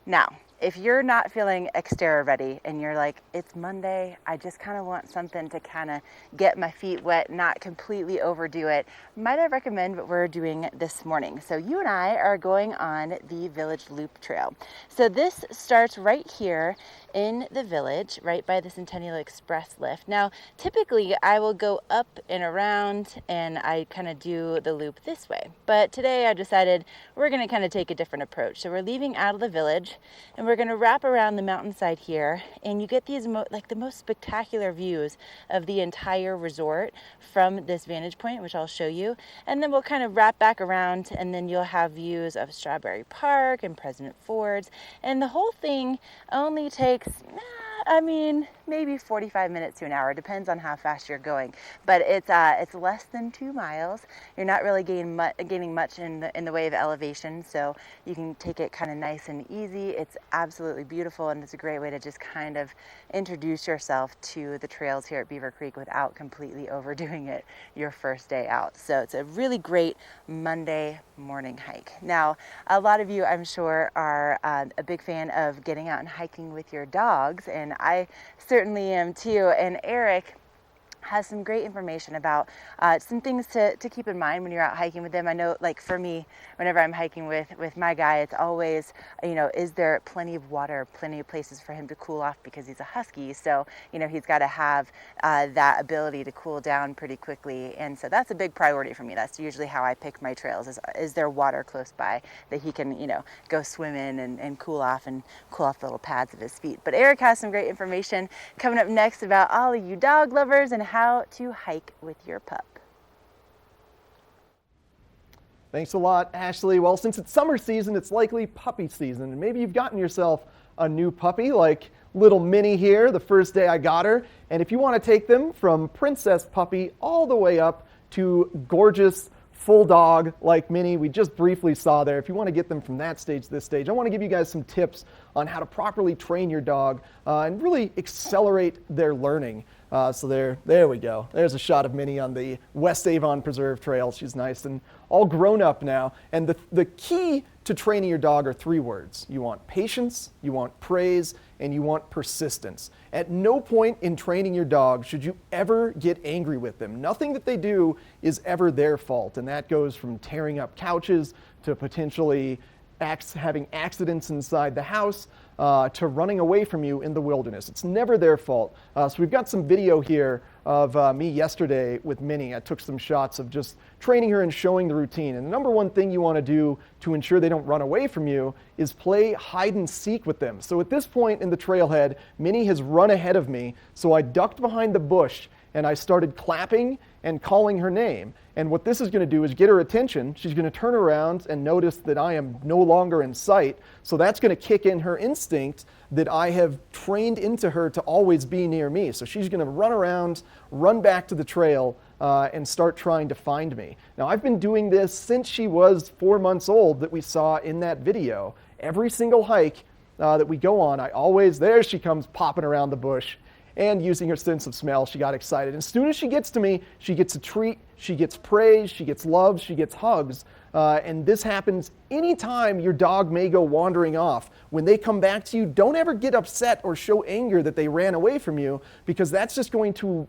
Now, if you're not feeling Xterra ready and you're like, it's Monday, I just kind of want something to kind of get my feet wet, not completely overdo it, might I recommend what we're doing this morning. So you and I are going on the Village Loop Trail. So this starts right here in the village, right by the Centennial Express lift. Now, typically I will go up and around and I kind of do the loop this way. But today I decided we're going to kind of take a different approach. So we're leaving out of the village and we're going to wrap around the mountainside here, and you get these the most spectacular views of the entire resort from this vantage point, which I'll show you. And then we'll kind of wrap back around, and then you'll have views of Strawberry Park and President Ford's, and the whole thing only takes maybe 45 minutes to an hour, depends on how fast you're going. But it's less than 2 miles. You're not really gaining much in the way of elevation, so you can take it kind of nice and easy. It's absolutely beautiful, and it's a great way to just kind of introduce yourself to the trails here at Beaver Creek without completely overdoing it your first day out. So it's a really great Monday morning hike. Now, a lot of you, I'm sure, are a big fan of getting out and hiking with your dogs, and I certainly am too. And Eric has some great information about some things to keep in mind when you're out hiking with them. I know, like for me, whenever I'm hiking with my guy, it's always, is there plenty of water, plenty of places for him to cool off, because he's a husky. So, he's got to have that ability to cool down pretty quickly. And so that's a big priority for me. That's usually how I pick my trails, is there water close by that he can, go swim in and cool off the little pads of his feet. But Eric has some great information coming up next about all of you dog lovers and how to hike with your pup. Thanks a lot, Ashley. Well, since it's summer season, it's likely puppy season. And maybe you've gotten yourself a new puppy like little Minnie here the first day I got her. And if you want to take them from princess puppy all the way up to gorgeous full dog like Minnie we just briefly saw there, if you want to get them from that stage to this stage, I want to give you guys some tips on how to properly train your dog and really accelerate their learning. So there we go. There's a shot of Minnie on the West Avon Preserve Trail. She's nice and all grown up now. And the key to training your dog are 3 words. You want patience, you want praise, and you want persistence. At no point in training your dog should you ever get angry with them. Nothing that they do is ever their fault. And that goes from tearing up couches to potentially having accidents inside the house, to running away from you in the wilderness. It's never their fault. So we've got some video here of me yesterday with Minnie. I took some shots of just training her and showing the routine. And the number one thing you want to do to ensure they don't run away from you is play hide and seek with them. So at this point in the trailhead, Minnie has run ahead of me. So I ducked behind the bush and I started clapping and calling her name. And what this is going to do is get her attention. She's going to turn around and notice that I am no longer in sight. So that's going to kick in her instinct that I have trained into her to always be near me. So she's going to run around, run back to the trail, and start trying to find me. Now, I've been doing this since she was 4 months old that we saw in that video. Every single hike that we go on, there she comes popping around the bush. And using her sense of smell, she got excited. As soon as she gets to me, she gets a treat, she gets praise, she gets love, she gets hugs. And this happens anytime your dog may go wandering off. When they come back to you, don't ever get upset or show anger that they ran away from you, because that's just going to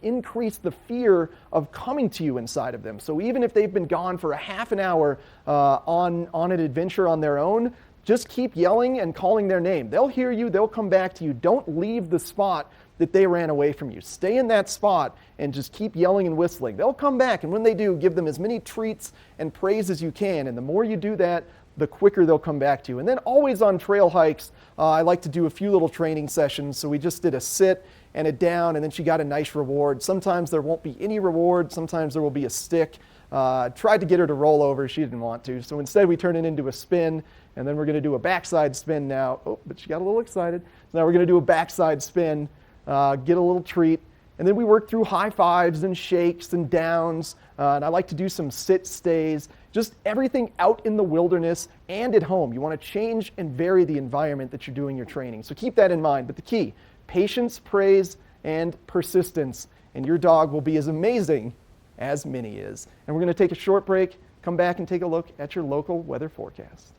increase the fear of coming to you inside of them. So even if they've been gone for a half an hour on an adventure on their own, just keep yelling and calling their name. They'll hear you, they'll come back to you. Don't leave the spot that they ran away from you. Stay in that spot and just keep yelling and whistling. They'll come back, and when they do, give them as many treats and praise as you can. And the more you do that, the quicker they'll come back to you. And then always on trail hikes, I like to do a few little training sessions. So we just did a sit and a down, and then she got a nice reward. Sometimes there won't be any reward. Sometimes there will be a stick. Tried to get her to roll over. She didn't want to. So instead we turned it into a spin, and then we're going to do a backside spin now. Oh, but she got a little excited. So now we're going to do a backside spin, get a little treat, and then we work through high fives and shakes and downs. And I like to do some sit stays, just everything out in the wilderness and at home. You want to change and vary the environment that you're doing your training. So keep that in mind. But the key, patience, praise, and persistence. And your dog will be as amazing as Minnie is. And we're going to take a short break, come back and take a look at your local weather forecast.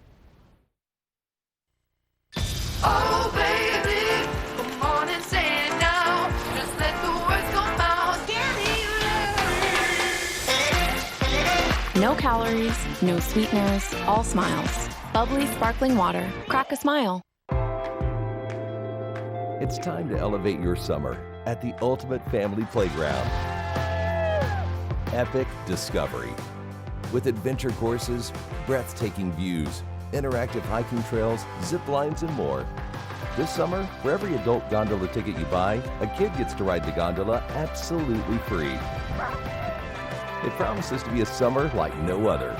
Oh, baby, come on and say it now. Just let the words come out. No calories, no sweeteners, all smiles. Bubbly sparkling water. Crack a smile. It's time to elevate your summer at the ultimate family playground. Epic Discovery. With adventure courses, breathtaking views, interactive hiking trails, zip lines, and more. This summer, for every adult gondola ticket you buy, a kid gets to ride the gondola absolutely free. It promises to be a summer like no other.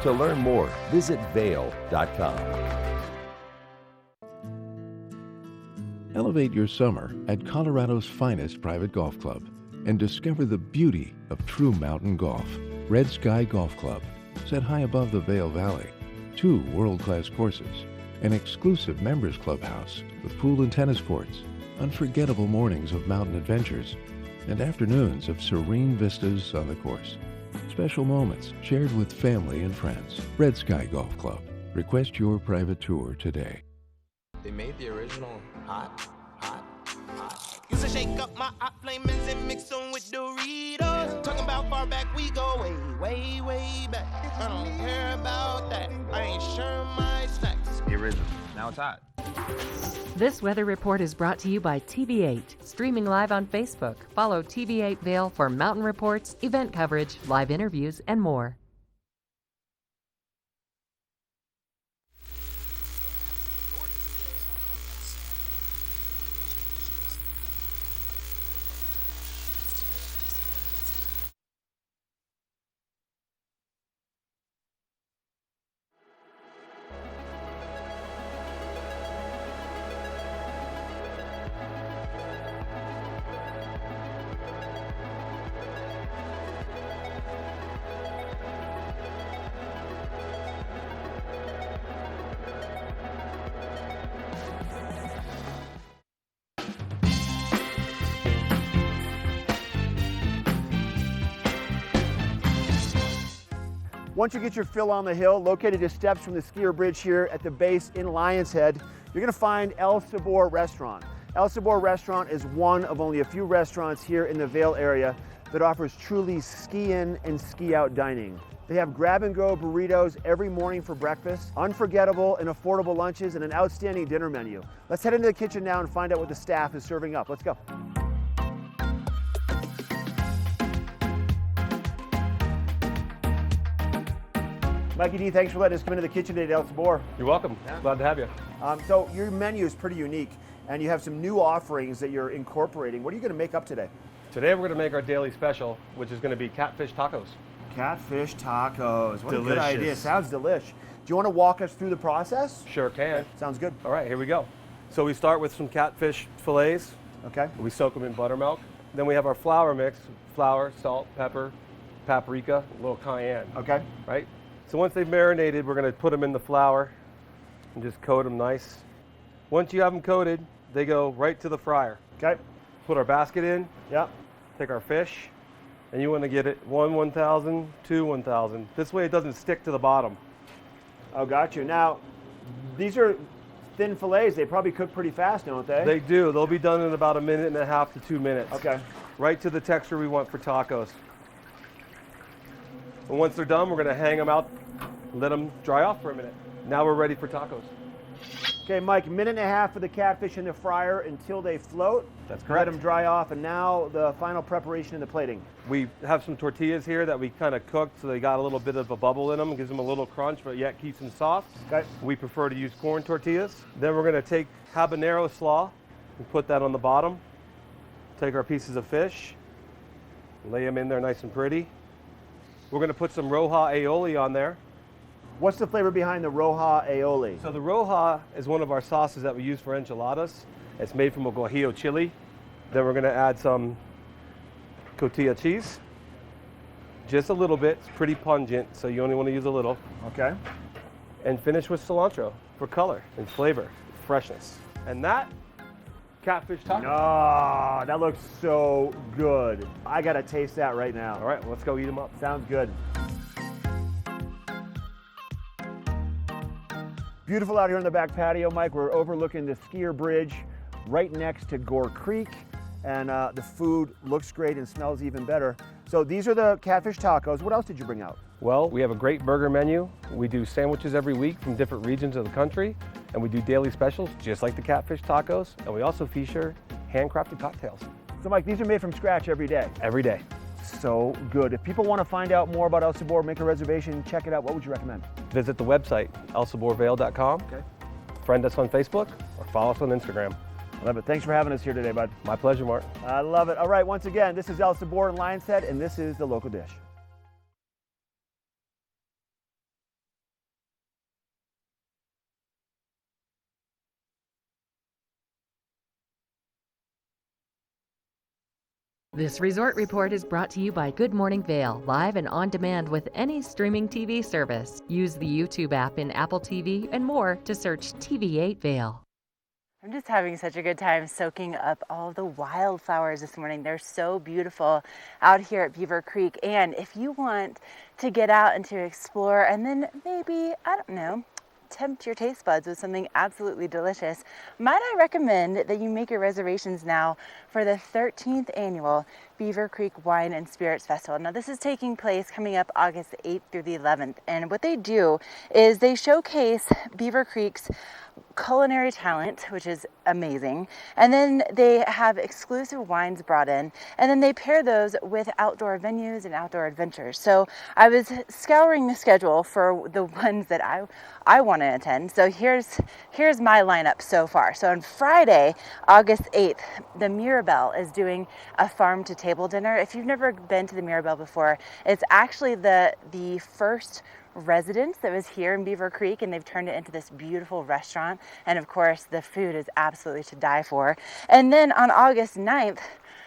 To learn more, visit Vail.com. Elevate your summer at Colorado's finest private golf club and discover the beauty of true mountain golf. Red Sky Golf Club, set high above the Vail Valley. 2 world-class courses, an exclusive members clubhouse with pool and tennis courts, unforgettable mornings of mountain adventures, and afternoons of serene vistas on the course. Special moments shared with family and friends. Red Sky Golf Club. Request your private tour today. They made the original hot. Used to shake up my hot flamings and mix them with Doritos. Talking about far back, we go way, way, way back. I don't care about that. I ain't sure my snacks. The original. Now it's hot. This weather report is brought to you by TV8, streaming live on Facebook. Follow TV8 Vail for mountain reports, event coverage, live interviews, and more. Once you get your fill on the hill, located just steps from the skier bridge here at the base in Lion's Head, you're gonna find El Sabor Restaurant. El Sabor Restaurant is one of only a few restaurants here in the Vail area that offers truly ski-in and ski-out dining. They have grab-and-go burritos every morning for breakfast, unforgettable and affordable lunches, and an outstanding dinner menu. Let's head into the kitchen now and find out what the staff is serving up. Let's go. Mikey D, thanks for letting us come into the kitchen today at El Sabor. You're welcome. Glad to have you. So your menu is pretty unique, and you have some new offerings that you're incorporating. What are you going to make up today? Today we're going to make our daily special, which is going to be catfish tacos. Catfish tacos. What a good Delicious. idea. Sounds delish. Do you want to walk us through the process? Sure can. Sounds good. All right, here we go. So we start with some catfish fillets. Okay. We soak them in buttermilk. Then we have our flour mix: flour, salt, pepper, paprika, a little cayenne. Okay. Right? So once they've marinated, we're going to put them in the flour and just coat them nice. Once you have them coated, they go right to the fryer. Okay. Put our basket in. Yep. Take our fish, and you want to get it 1,000, 2, 1,000. This way it doesn't stick to the bottom. Oh, got you. Now, these are thin fillets. They probably cook pretty fast, don't they? They do. They'll be done in about 1.5 to 2 minutes. Okay. Right to the texture we want for tacos. And once they're done, we're going to hang them out, let them dry off for a minute. Now we're ready for tacos. Okay, Mike, 1.5 minutes for the catfish in the fryer until they float. That's Let correct. them dry off, and now the final preparation in the plating. We have some tortillas here that we kind of cooked so they got a little bit of a bubble in them. It gives them a little crunch, but yet keeps them soft. Okay. We prefer to use corn tortillas. Then we're going to take habanero slaw and put that on the bottom. Take our pieces of fish, lay them in there nice and pretty. We're going to put some roja aioli on there. What's the flavor behind the roja aioli? So the roja is one of our sauces that we use for enchiladas. It's made from a guajillo chili. Then we're going to add some cotija cheese. Just a little bit. It's pretty pungent, so you only want to use a little. Okay. And finish with cilantro for color and flavor, freshness. And that, catfish taco. Oh, that looks so good. I got to taste that right now. All right, well, let's go eat them up. Sounds good. Beautiful out here on the back patio, Mike. We're overlooking the skier bridge right next to Gore Creek, and the food looks great and smells even better. So these are the catfish tacos. What else did you bring out? Well, we have a great burger menu. We do sandwiches every week from different regions of the country, and we do daily specials just like the catfish tacos, and we also feature handcrafted cocktails. So Mike, these are made from scratch every day? Every day. So good. If people want to find out more about El Sabor, make a reservation, check it out, what would you recommend? Visit the website, elsaborvail.com. Okay. Friend us on Facebook or follow us on Instagram. I love it. Thanks for having us here today, bud. My pleasure, Mark. I love it. All right, once again, this is El Sabor in Lion's Head, and this is the local dish. This resort report is brought to you by Good Morning Vail, live and on demand with any streaming TV service. Use the YouTube app in Apple TV and more to search TV8 Vail. I'm just having such a good time soaking up all the wildflowers this morning. They're so beautiful out here at Beaver Creek. And if you want to get out and to explore and then maybe, I don't know, tempt your taste buds with something absolutely delicious, might I recommend that you make your reservations now for the 13th annual Beaver Creek Wine and Spirits Festival. Now this is taking place coming up August 8th through the 11th, and what they do is they showcase Beaver Creek's culinary talent, which is amazing, and then they have exclusive wines brought in, and then they pair those with outdoor venues and outdoor adventures. So I was scouring the schedule for the ones that I want to attend. So here's my lineup so far. So on Friday, August 8th, the Mirabelle is doing a farm to table dinner. If you've never been to the Mirabelle before, it's actually the first residence that was here in Beaver Creek, and they've turned it into this beautiful restaurant, and of course the food is absolutely to die for. And then on August 9th,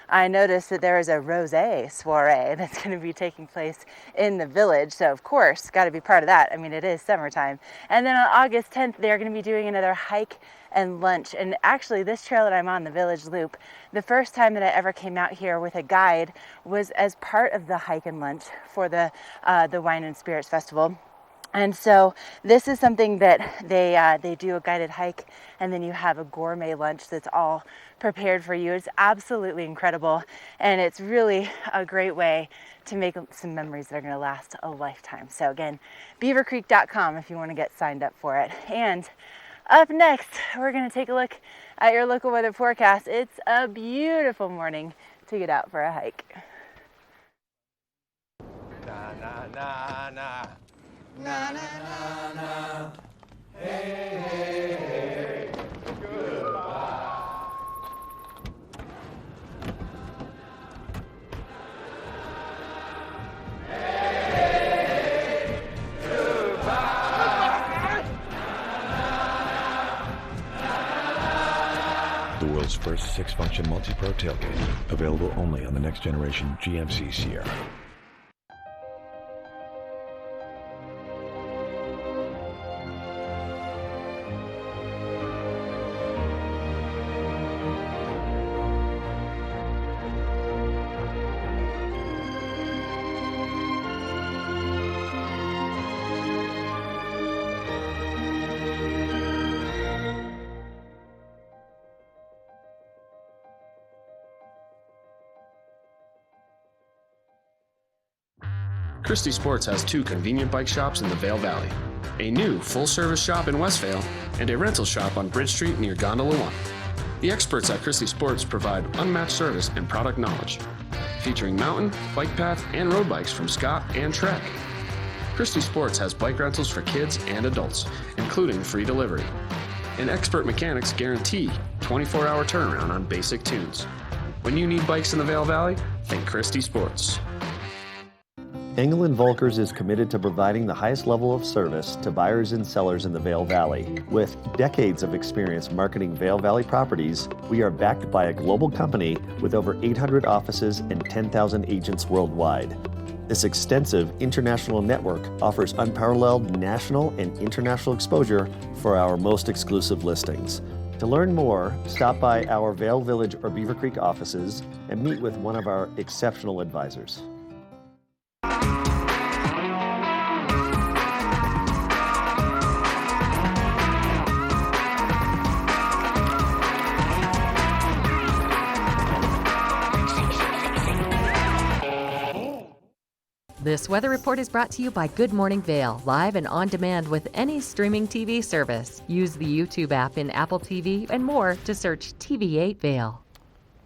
I noticed that there is a rosé soiree that's going to be taking place in the village, so of course got to be part of that. I mean, it is summertime. And then on August 10th, they're going to be doing another hike and lunch. And actually this trail that I'm on, the Village Loop, the first time that I ever came out here with a guide was as part of the hike and lunch for the Wine and Spirits Festival. And so this is something that they do a guided hike, and then you have a gourmet lunch that's all prepared for you. It's absolutely incredible, and it's really a great way to make some memories that are going to last a lifetime. So again, beavercreek.com if you want to get signed up for it. And up next, we're going to take a look at your local weather forecast. It's a beautiful morning to get out for a hike. Na na na na. Na na na na. Hey, hey, hey. Goodbye. Hey, goodbye. The world's first 6-function multi-pro tailgate, available only on the next generation GMC Sierra. Christie Sports has 2 convenient bike shops in the Vail Valley, a new full-service shop in Westvale, and a rental shop on Bridge Street near Gondola 1. The experts at Christie Sports provide unmatched service and product knowledge, featuring mountain, bike path, and road bikes from Scott and Trek. Christie Sports has bike rentals for kids and adults, including free delivery. And expert mechanics guarantee 24-hour turnaround on basic tunes. When you need bikes in the Vail Valley, think Christie Sports. Engel & Volkers is committed to providing the highest level of service to buyers and sellers in the Vail Valley. With decades of experience marketing Vail Valley properties, we are backed by a global company with over 800 offices and 10,000 agents worldwide. This extensive international network offers unparalleled national and international exposure for our most exclusive listings. To learn more, stop by our Vail Village or Beaver Creek offices and meet with one of our exceptional advisors. This weather report is brought to you by Good Morning Vail, live and on demand with any streaming TV service. Use the YouTube app in Apple TV and more to search TV8 Vail.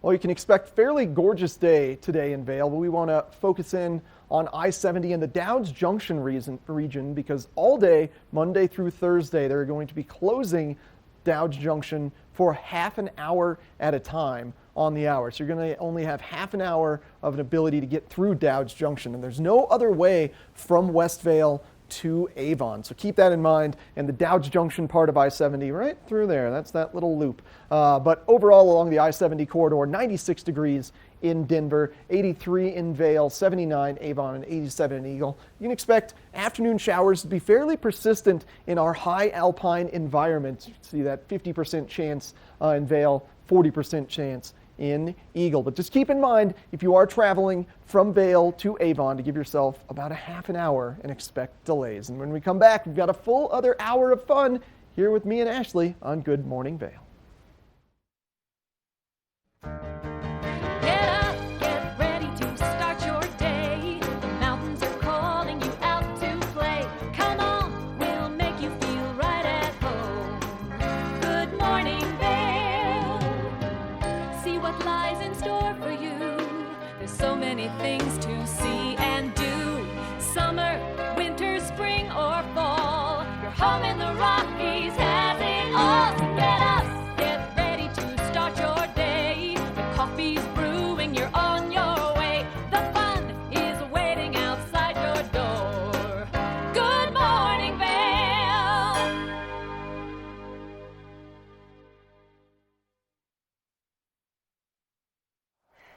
Well, you can expect a fairly gorgeous day today in Vail, but we want to focus in on I-70 and the Dowds Junction region because all day, Monday through Thursday, they're going to be closing Dowds Junction for half an hour at a time on the hour. So you're going to only have half an hour of an ability to get through Dowds Junction, and there's no other way from West Vail to Avon. So keep that in mind. And the Dowds Junction part of I-70 right through there. That's that little loop. But overall along the I-70 corridor, 96 degrees in Denver, 83 in Vail, 79 Avon, and 87 in Eagle. You can expect afternoon showers to be fairly persistent in our high alpine environment. You see that 50% chance in Vail, 40% chance in Eagle. But just keep in mind, if you are traveling from Vail to Avon, to give yourself about a half an hour and expect delays. And when we come back, we've got a full other hour of fun here with me and Ashley on Good Morning Vail. Get up, get ready to start your day. The mountains are calling you out to play. Come on, we'll make you feel right at home. Good morning, Vail. See what lies in store for you. There's so many things to see and do. Summer, winter, spring, or fall. Your home in the Rockies has it all. So get up, get ready to start your day. The coffee's brewing, you're on your way. The fun is waiting outside your door. Good morning, Vail.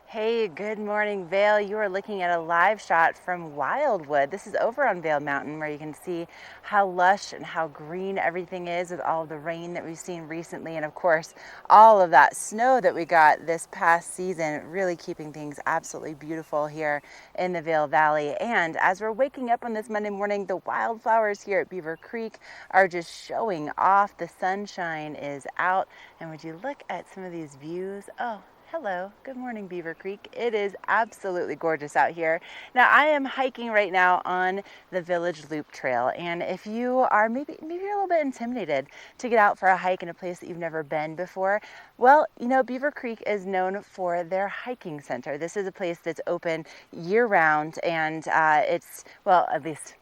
Hey, good morning, Vail. You are looking at a live shot from Wildwood. This is over on Vail Mountain, where you can see how lush and how green everything is with all of the rain that we've seen recently, and of course all of that snow that we got this past season, really keeping things absolutely beautiful here in the Vail Valley. And as we're waking up on this Monday morning, the wildflowers here at Beaver Creek are just showing off. The sunshine is out, and would you look at some of these views? Oh, hello, good morning, Beaver Creek. It is absolutely gorgeous out here. Now, I am hiking right now on the Village Loop Trail, and if you are maybe you're a little bit intimidated to get out for a hike in a place that you've never been before, well, you know, Beaver Creek is known for their hiking center. This is a place that's open year-round, and it's, well, at least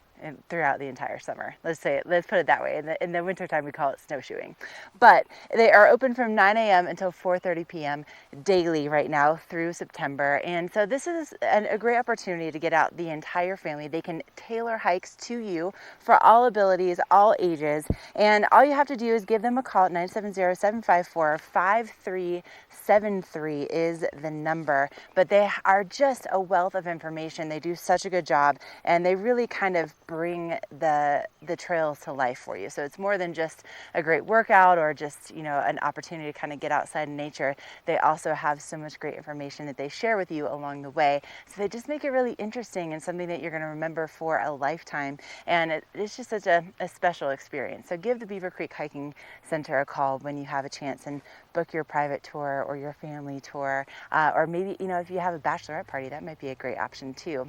throughout the entire summer. Let's put it that way. In the wintertime, we call it snowshoeing. But they are open from 9 a.m. until 4:30 p.m. daily right now through September. And so this is a great opportunity to get out the entire family. They can tailor hikes to you for all abilities, all ages. And all you have to do is give them a call at 970-754-5373 is the number. But they are just a wealth of information. They do such a good job, and they really kind of bring the trails to life for you. So it's more than just a great workout or just, you know, an opportunity to kind of get outside in nature. They also have so much great information that they share with you along the way. So they just make it really interesting and something that you're going to remember for a lifetime. And it's just such a special experience. So give the Beaver Creek Hiking Center a call when you have a chance and book your private tour or your family tour. Or maybe, you know, if you have a bachelorette party, that might be a great option too.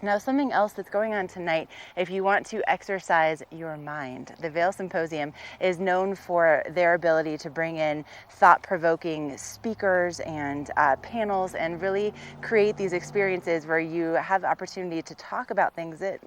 Now, something else that's going on tonight, if you want to exercise your mind, the Vail Symposium is known for their ability to bring in thought-provoking speakers and panels and really create these experiences where you have the opportunity to talk about things that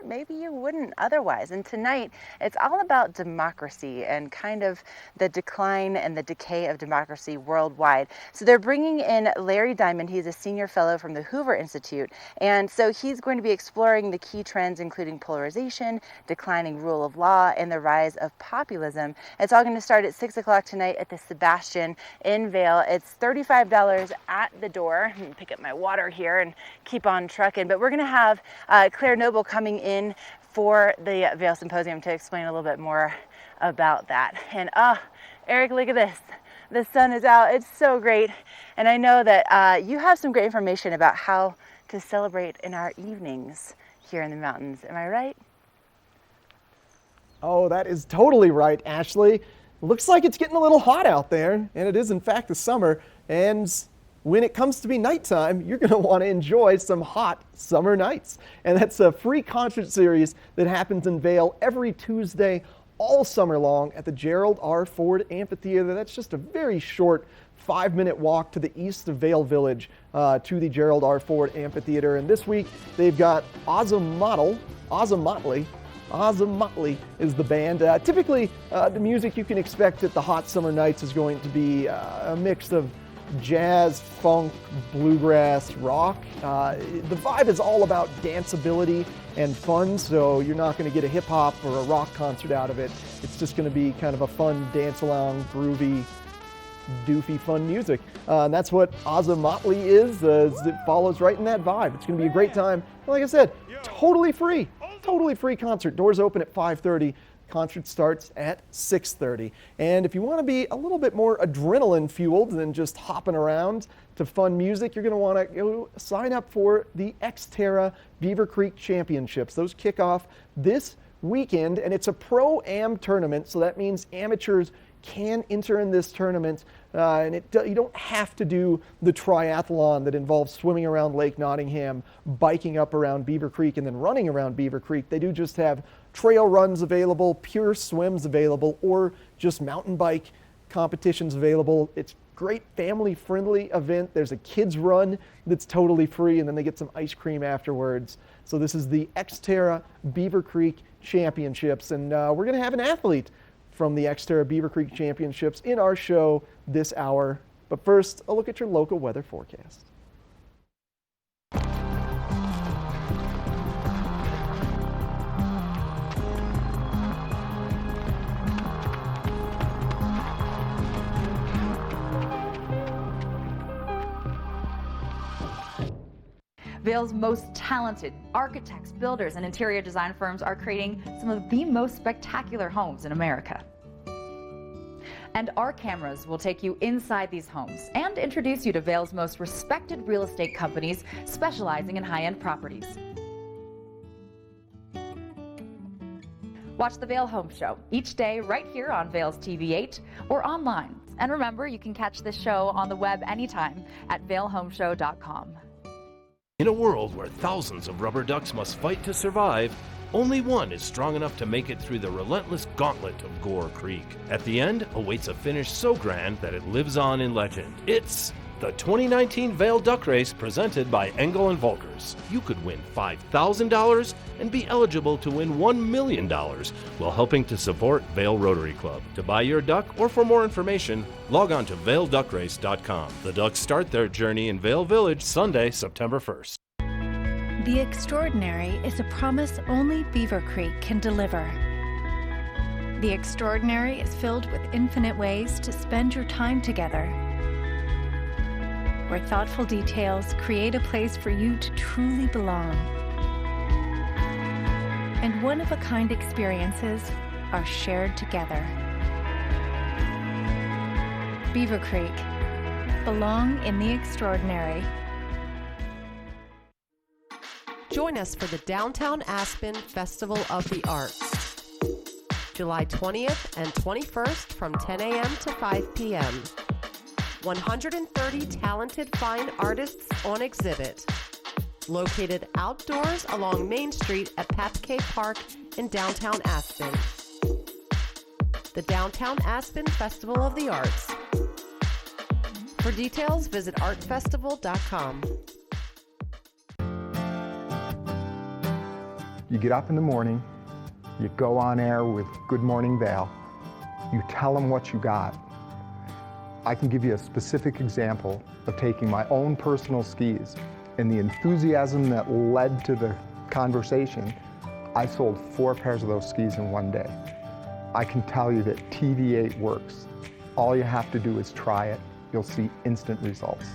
maybe you wouldn't otherwise. And tonight, it's all about democracy and kind of the decline and the decay of democracy worldwide. So they're bringing in Larry Diamond. He's a senior fellow from the Hoover Institute. And so he's going to be exploring the key trends, including polarization, declining rule of law, and the rise of populism. It's all going to start at 6 o'clock tonight at the Sebastian in Vail. It's $35 at the door. I'm going to pick up my water here and keep on trucking. But we're going to have Claire Noble coming in for the Vail Symposium to explain a little bit more about that. And Eric, look at this. The sun is out. It's so great. And I know that you have some great information about how to celebrate in our evenings here in the mountains. Am I right? Oh, that is totally right, Ashley. Looks like it's getting a little hot out there, and it is in fact the summer. And when it comes to be nighttime, you're going to want to enjoy some hot summer nights. And that's a free concert series that happens in Vail every Tuesday all summer long at the Gerald R. Ford Amphitheater. That's just a very short 5-minute walk to the east of Vail Village to the Gerald R. Ford Amphitheater. And this week they've got Motley is the band. Typically the music you can expect at the hot summer nights is going to be a mix of jazz, funk, bluegrass, rock. The vibe is all about danceability and fun, so you're not going to get a hip hop or a rock concert out of it. It's just going to be kind of a fun dance along, groovy, doofy, fun music. And that's what Motley is. It follows right in that vibe. It's going to be a great time. Like I said, totally free concert. Doors open at 5:30. Concert starts at 6:30. And if you want to be a little bit more adrenaline fueled than just hopping around to fun music, you're going to want to go sign up for the Xterra Beaver Creek Championships. Those kick off this weekend, and it's a pro-am tournament, so that means amateurs can enter in this tournament, and you don't have to do the triathlon that involves swimming around Lake Nottingham, biking up around Beaver Creek, and then running around Beaver Creek. They do just have trail runs available, pure swims available, or just mountain bike competitions available. It's great family-friendly event. There's a kids run that's totally free, and then they get some ice cream afterwards. So this is the Xterra Beaver Creek Championships, and we're going to have an athlete from the Xterra Beaver Creek Championships in our show this hour. But first, a look at your local weather forecast. Vail's most talented architects, builders, and interior design firms are creating some of the most spectacular homes in America. And our cameras will take you inside these homes and introduce you to Vail's most respected real estate companies specializing in high-end properties. Watch the Vail Home Show each day right here on Vail's TV8 or online. And remember, you can catch this show on the web anytime at vailhomeshow.com. In a world where thousands of rubber ducks must fight to survive, only one is strong enough to make it through the relentless gauntlet of Gore Creek. At the end awaits a finish so grand that it lives on in legend. It's the 2019 Vail Duck Race presented by Engel & Volkers. You could win $5,000 and be eligible to win $1 million while helping to support Vail Rotary Club. To buy your duck or for more information, log on to vailduckrace.com. The Ducks start their journey in Vail Village Sunday, September 1st. The extraordinary is a promise only Beaver Creek can deliver. The extraordinary is filled with infinite ways to spend your time together, where thoughtful details create a place for you to truly belong. And one-of-a-kind experiences are shared together. Beaver Creek. Belong in the extraordinary. Join us for the Downtown Aspen Festival of the Arts, July 20th and 21st from 10 a.m. to 5 p.m. 130 talented fine artists on exhibit. Located outdoors along Main Street at Papke Park in downtown Aspen. The Downtown Aspen Festival of the Arts. For details, visit artfestival.com. You get up in the morning, you go on air with Good Morning Vail, you tell them what you got. I can give you a specific example of taking my own personal skis and the enthusiasm that led to the conversation. I sold 4 pairs of those skis in one day. I can tell you that TV8 works. All you have to do is try it. You'll see instant results.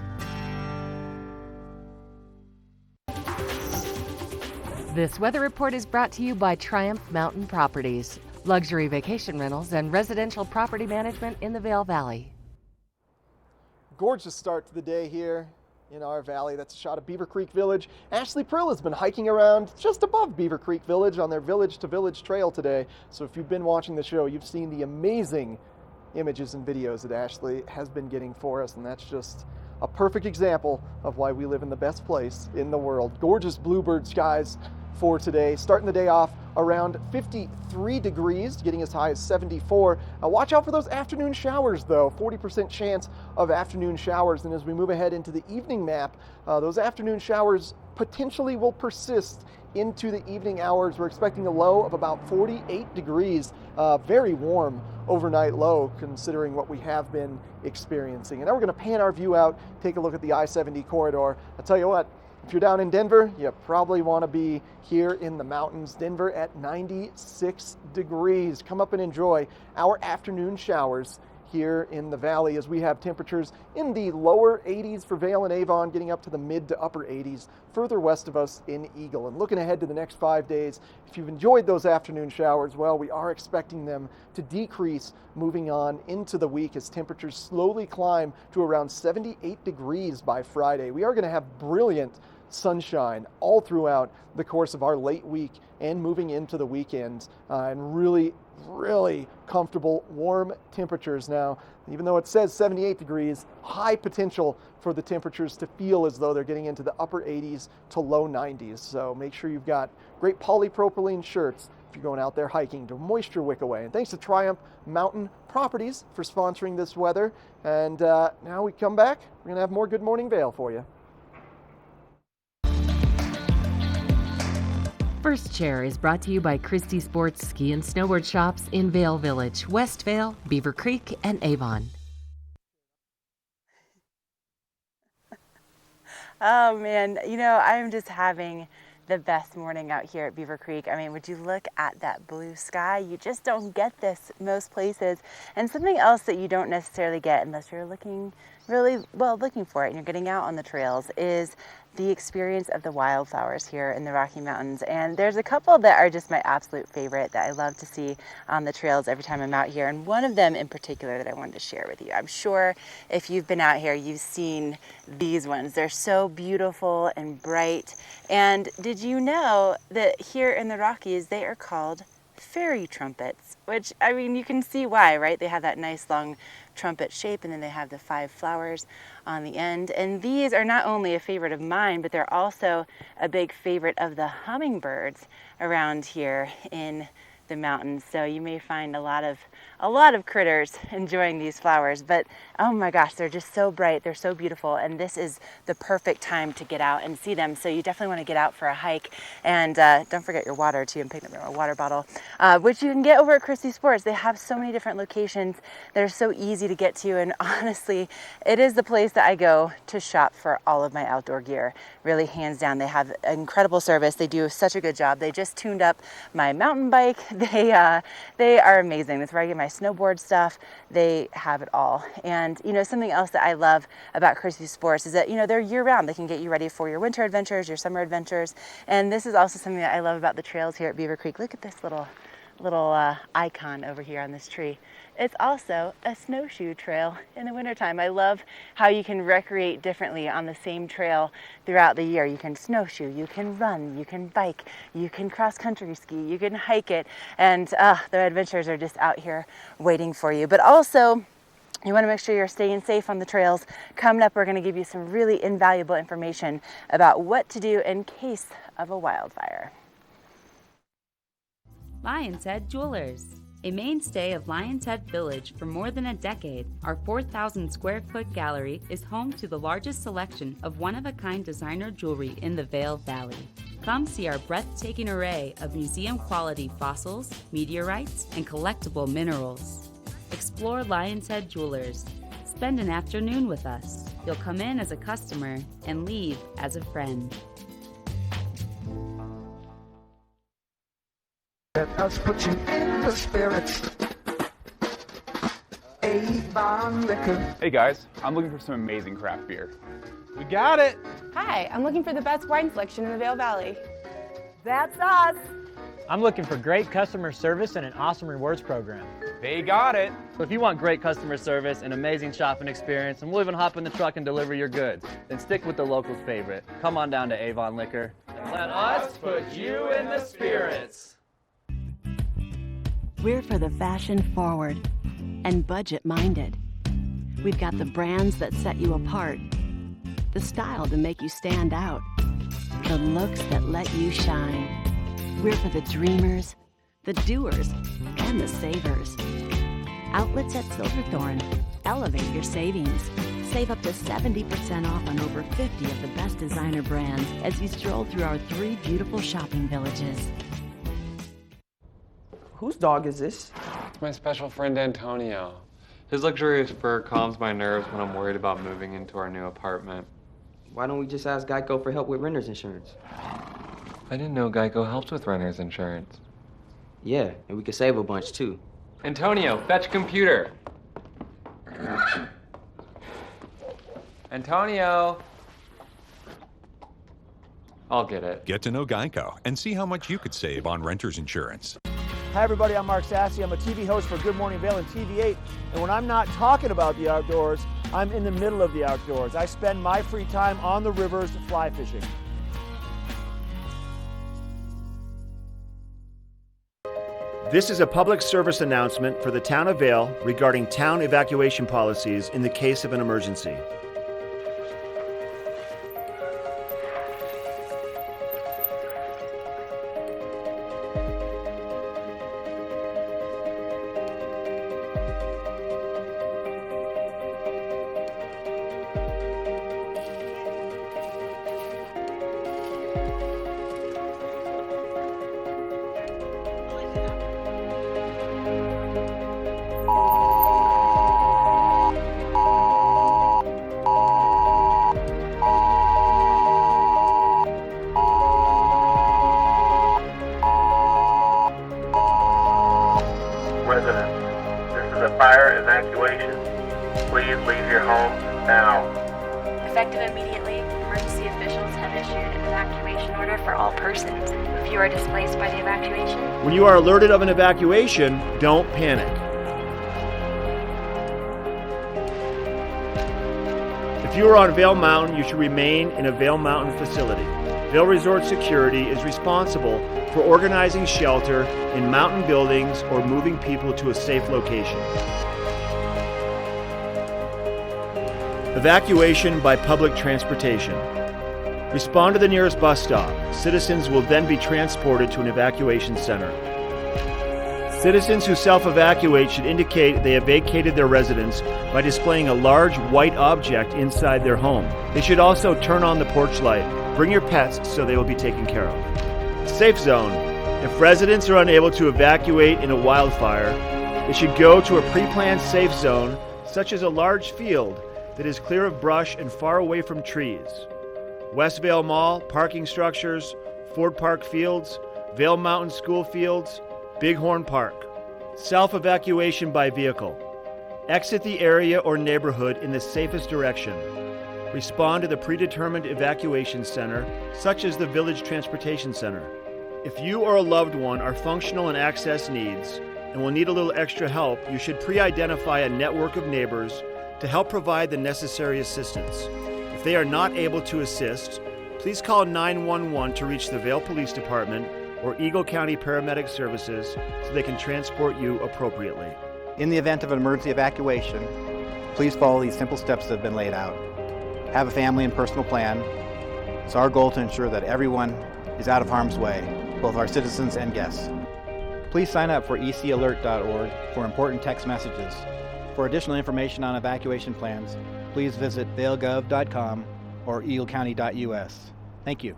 This weather report is brought to you by Triumph Mountain Properties, luxury vacation rentals and residential property management in the Vail Valley. Gorgeous start to the day here in our valley. That's a shot of Beaver Creek Village. Ashley Prill has been hiking around just above Beaver Creek Village on their Village to Village trail today. So if you've been watching the show, you've seen the amazing images and videos that Ashley has been getting for us, and that's just a perfect example of why we live in the best place in the world. Gorgeous bluebird skies for today. Starting the day off around 53 degrees, getting as high as 74. Watch out for those afternoon showers though, 40% chance of afternoon showers. And as we move ahead into the evening map, those afternoon showers potentially will persist into the evening hours. We're expecting a low of about 48 degrees, very warm overnight low considering what we have been experiencing. And now we're going to pan our view out, take a look at the I-70 corridor. I'll tell you what, if you're down in Denver, you probably want to be here in the mountains. Denver at 96 degrees. Come up and enjoy our afternoon showers here in the valley, as we have temperatures in the lower 80s for Vail and Avon, getting up to the mid to upper 80s further west of us in Eagle. And looking ahead to the next 5 days, if you've enjoyed those afternoon showers, well, we are expecting them to decrease moving on into the week as temperatures slowly climb to around 78 degrees by Friday. We are going to have brilliant sunshine all throughout the course of our late week and moving into the weekend, and really comfortable warm temperatures. Now, even though it says 78 degrees, high potential for the temperatures to feel as though they're getting into the upper 80s to low 90s. So make sure you've got great polypropylene shirts if you're going out there hiking to moisture wick away. And thanks to Triumph Mountain Properties for sponsoring this weather. And now we come back, we're going to have more Good Morning Vail for you. First Chair is brought to you by Christie Sports Ski and Snowboard Shops in Vail Village, West Vail, Beaver Creek, and Avon. Oh man, you know, I'm just having the best morning out here at Beaver Creek. I mean, would you look at that blue sky? You just don't get this most places. And something else that you don't necessarily get unless you're looking for it and you're getting out on the trails is the experience of the wildflowers here in the Rocky Mountains. And there's a couple that are just my absolute favorite that I love to see on the trails every time I'm out here. And one of them in particular that I wanted to share with you. I'm sure if you've been out here, you've seen these ones. They're so beautiful and bright. And did you know that here in the Rockies, they are called fairy trumpets, which, I mean, you can see why, right? They have that nice long trumpet shape, and then they have the 5 flowers on the end. And these are not only a favorite of mine, but they're also a big favorite of the hummingbirds around here in the mountains. So you may find a lot of critters enjoying these flowers, but oh my gosh, they're just so bright, they're so beautiful, and this is the perfect time to get out and see them. So you definitely want to get out for a hike, and don't forget your water too, and pick up your water bottle, which you can get over at Christie Sports. They have so many different locations that are so easy to get to, and honestly, it is the place that I go to shop for all of my outdoor gear. Really, hands down, they have incredible service. They do such a good job. They just tuned up my mountain bike. They are amazing. That's where I get my snowboard stuff. They have it all. And you know, something else that I love about Christie Sports is that, you know, they're year-round. They can get you ready for your winter adventures, your summer adventures. And this is also something that I love about the trails here at Beaver Creek. Look at this little icon over here on this tree. It's also a snowshoe trail in the wintertime. I love how you can recreate differently on the same trail throughout the year. You can snowshoe, you can run, you can bike, you can cross-country ski, you can hike it, and the adventures are just out here waiting for you. But also, you want to make sure you're staying safe on the trails. Coming up, we're going to give you some really invaluable information about what to do in case of a wildfire. Lion's Head Jewelers. A mainstay of Lion's Head Village for more than a decade, our 4,000 square foot gallery is home to the largest selection of one-of-a-kind designer jewelry in the Vail Valley. Come see our breathtaking array of museum-quality fossils, meteorites, and collectible minerals. Explore Lion's Head Jewelers. Spend an afternoon with us. You'll come in as a customer and leave as a friend. Let us put you in the spirits. Avon Liquor. Hey guys, I'm looking for some amazing craft beer. We got it! Hi, I'm looking for the best wine selection in the Vail Valley. That's us! I'm looking for great customer service and an awesome rewards program. They got it! So if you want great customer service, an amazing shopping experience, and we'll even hop in the truck and deliver your goods, then stick with the locals' favorite. Come on down to Avon Liquor. Let us put you in the spirits. We're for the fashion forward and budget minded. We've got the brands that set you apart, the style to make you stand out, the looks that let you shine. We're for the dreamers, the doers, and the savers. Outlets at Silverthorne. Elevate your savings. Save up to 70% off on over 50 of the best designer brands as you stroll through our 3 beautiful shopping villages. Whose dog is this? It's my special friend Antonio. His luxurious fur calms my nerves when I'm worried about moving into our new apartment. Why don't we just ask Geico for help with renter's insurance? I didn't know Geico helps with renter's insurance. Yeah, and we could save a bunch too. Antonio, fetch computer. Antonio! I'll get it. Get to know Geico and see how much you could save on renter's insurance. Hi everybody, I'm Mark Sassy. I'm a TV host for Good Morning Vail and TV8. And when I'm not talking about the outdoors, I'm in the middle of the outdoors. I spend my free time on the rivers fly fishing. This is a public service announcement for the town of Vail regarding town evacuation policies in the case of an emergency. Residents, this is a fire evacuation. Please leave your home now. Effective immediately, emergency officials have issued an evacuation order for all persons. If you are displaced by the evacuation, When you are alerted of an evacuation, don't panic. If you are on Vail Mountain, you should remain in a Vail Mountain facility. Vail Resort Security is responsible for organizing shelter in mountain buildings or moving people to a safe location. Evacuation by public transportation. Respond to the nearest bus stop. Citizens will then be transported to an evacuation center. Citizens who self-evacuate should indicate they have vacated their residence by displaying a large white object inside their home. They should also turn on the porch light. Bring your pets so they will be taken care of. Safe zone. If residents are unable to evacuate in a wildfire, they should go to a pre-planned safe zone, such as a large field that is clear of brush and far away from trees. West Vail Mall, parking structures, Ford Park Fields, Vail Mountain School Fields, Bighorn Park. Self-evacuation by vehicle. Exit the area or neighborhood in the safest direction. Respond to the predetermined evacuation center, such as the Village Transportation Center. If you or a loved one are functional and access needs and will need a little extra help, you should pre-identify a network of neighbors to help provide the necessary assistance. If they are not able to assist, please call 911 to reach the Vail Police Department or Eagle County Paramedic Services so they can transport you appropriately. In the event of an emergency evacuation, please follow these simple steps that have been laid out. Have a family and personal plan. It's our goal to ensure that everyone is out of harm's way, both our citizens and guests. Please sign up for ecalert.org for important text messages. For additional information on evacuation plans, please visit vailgov.com or eaglecounty.us. Thank you.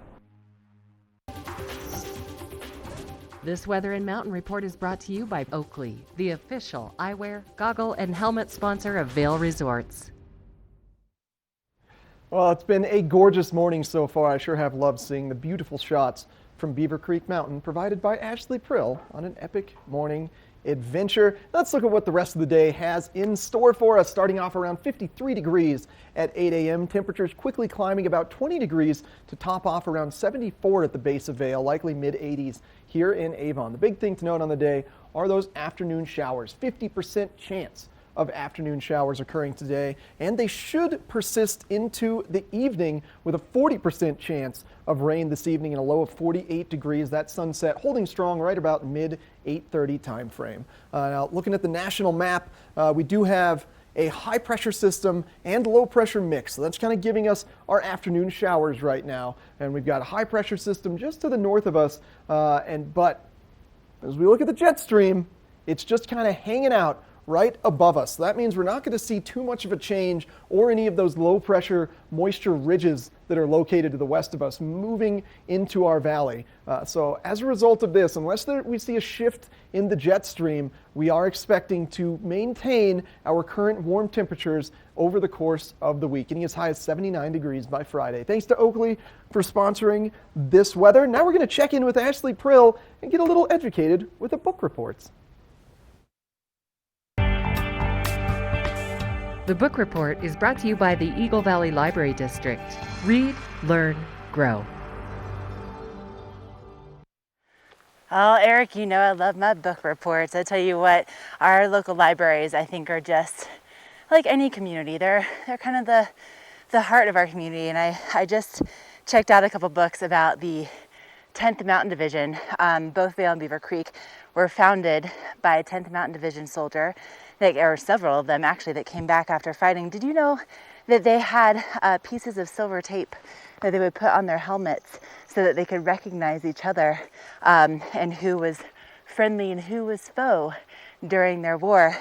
This Weather and Mountain Report is brought to you by Oakley, the official eyewear, goggle, and helmet sponsor of Vail Resorts. Well, it's been a gorgeous morning so far. I sure have loved seeing the beautiful shots from Beaver Creek Mountain provided by Ashley Prill on an epic morning adventure. Let's look at what the rest of the day has in store for us, starting off around 53 degrees at 8 a.m. Temperatures quickly climbing about 20 degrees to top off around 74 at the base of Vail, likely mid-80s here in Avon. The big thing to note on the day are those afternoon showers. 50% chance of afternoon showers occurring today, and they should persist into the evening with a 40% chance of rain this evening and a low of 48 degrees. That sunset holding strong right about mid 8:30 time frame. Now looking at the national map, we do have a high pressure system and low pressure mix. So that's kind of giving us our afternoon showers right now. And we've got a high pressure system just to the north of us. But as we look at the jet stream, it's just kind of hanging out right above us. So that means we're not going to see too much of a change or any of those low pressure moisture ridges that are located to the west of us moving into our valley. So as a result of this, unless we see a shift in the jet stream, we are expecting to maintain our current warm temperatures over the course of the week, getting as high as 79 degrees by Friday. Thanks to Oakley for sponsoring this weather. Now we're going to check in with Ashley Prill and get a little educated with the book reports. The book report is brought to you by the Eagle Valley Library District. Read, learn, grow. Oh, Eric, you know I love my book reports. I tell you what, our local libraries, I think, are just like any community. They're kind of the heart of our community. And I just checked out a couple books about the 10th Mountain Division. Both Vail and Beaver Creek were founded by a 10th Mountain Division soldier, or several of them actually, that came back after fighting. Did you know that they had pieces of silver tape that they would put on their helmets so that they could recognize each other and who was friendly and who was foe during their war?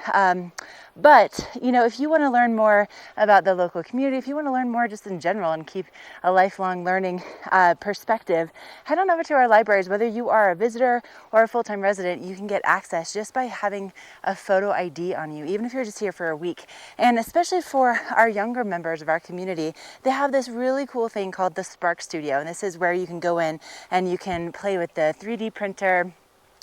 But, you know, if you want to learn more about the local community, if you want to learn more just in general and keep a lifelong learning perspective, head on over to our libraries. Whether you are a visitor or a full-time resident, you can get access just by having a photo ID on you, even if you're just here for a week. And especially for our younger members of our community, they have this really cool thing called the Spark Studio. And this is where you can go in and you can play with the 3D printer.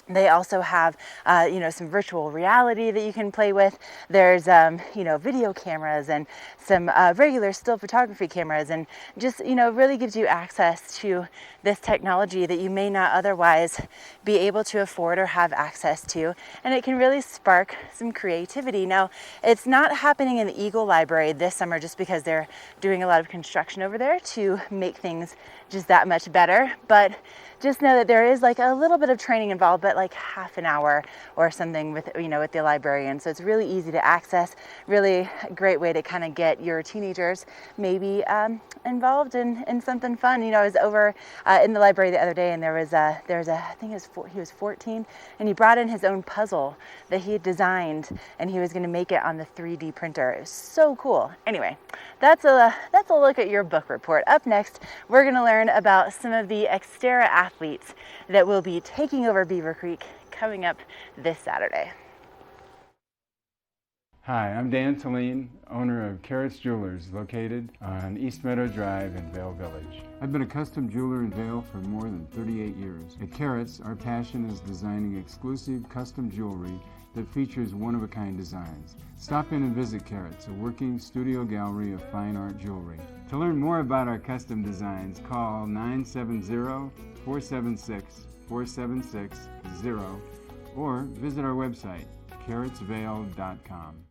They also have, you know, some virtual reality that you can play with. There's, you know, video cameras and some regular still photography cameras, and just, you know, really gives you access to this technology that you may not otherwise be able to afford or have access to. And it can really spark some creativity. Now, it's not happening in the Eagle Library this summer just because they're doing a lot of construction over there to make things just that much better. But just know that there is like a little bit of training involved, but like half an hour or something with, you know, with the librarian. So it's really easy to access, really a great way to kind of get your teenagers maybe involved in something fun. You know, I was over in the library the other day, and there was a I think he was 14, and he brought in his own puzzle that he had designed, and he was going to make it on the 3D printer. It was so cool. Anyway, that's a look at your book report. Up next, we're going to learn about some of the Xterra athletes that will be taking over Beaver Creek coming up this Saturday. Hi, I'm Dan Talene, owner of Carrots Jewelers, located on East Meadow Drive in Vail Village. I've been a custom jeweler in Vail for more than 38 years. At Carrots, our passion is designing exclusive custom jewelry that features one-of-a-kind designs. Stop in and visit Carrots, a working studio gallery of fine art jewelry. To learn more about our custom designs, call 970-476-4760 or visit our website, carrotsvail.com.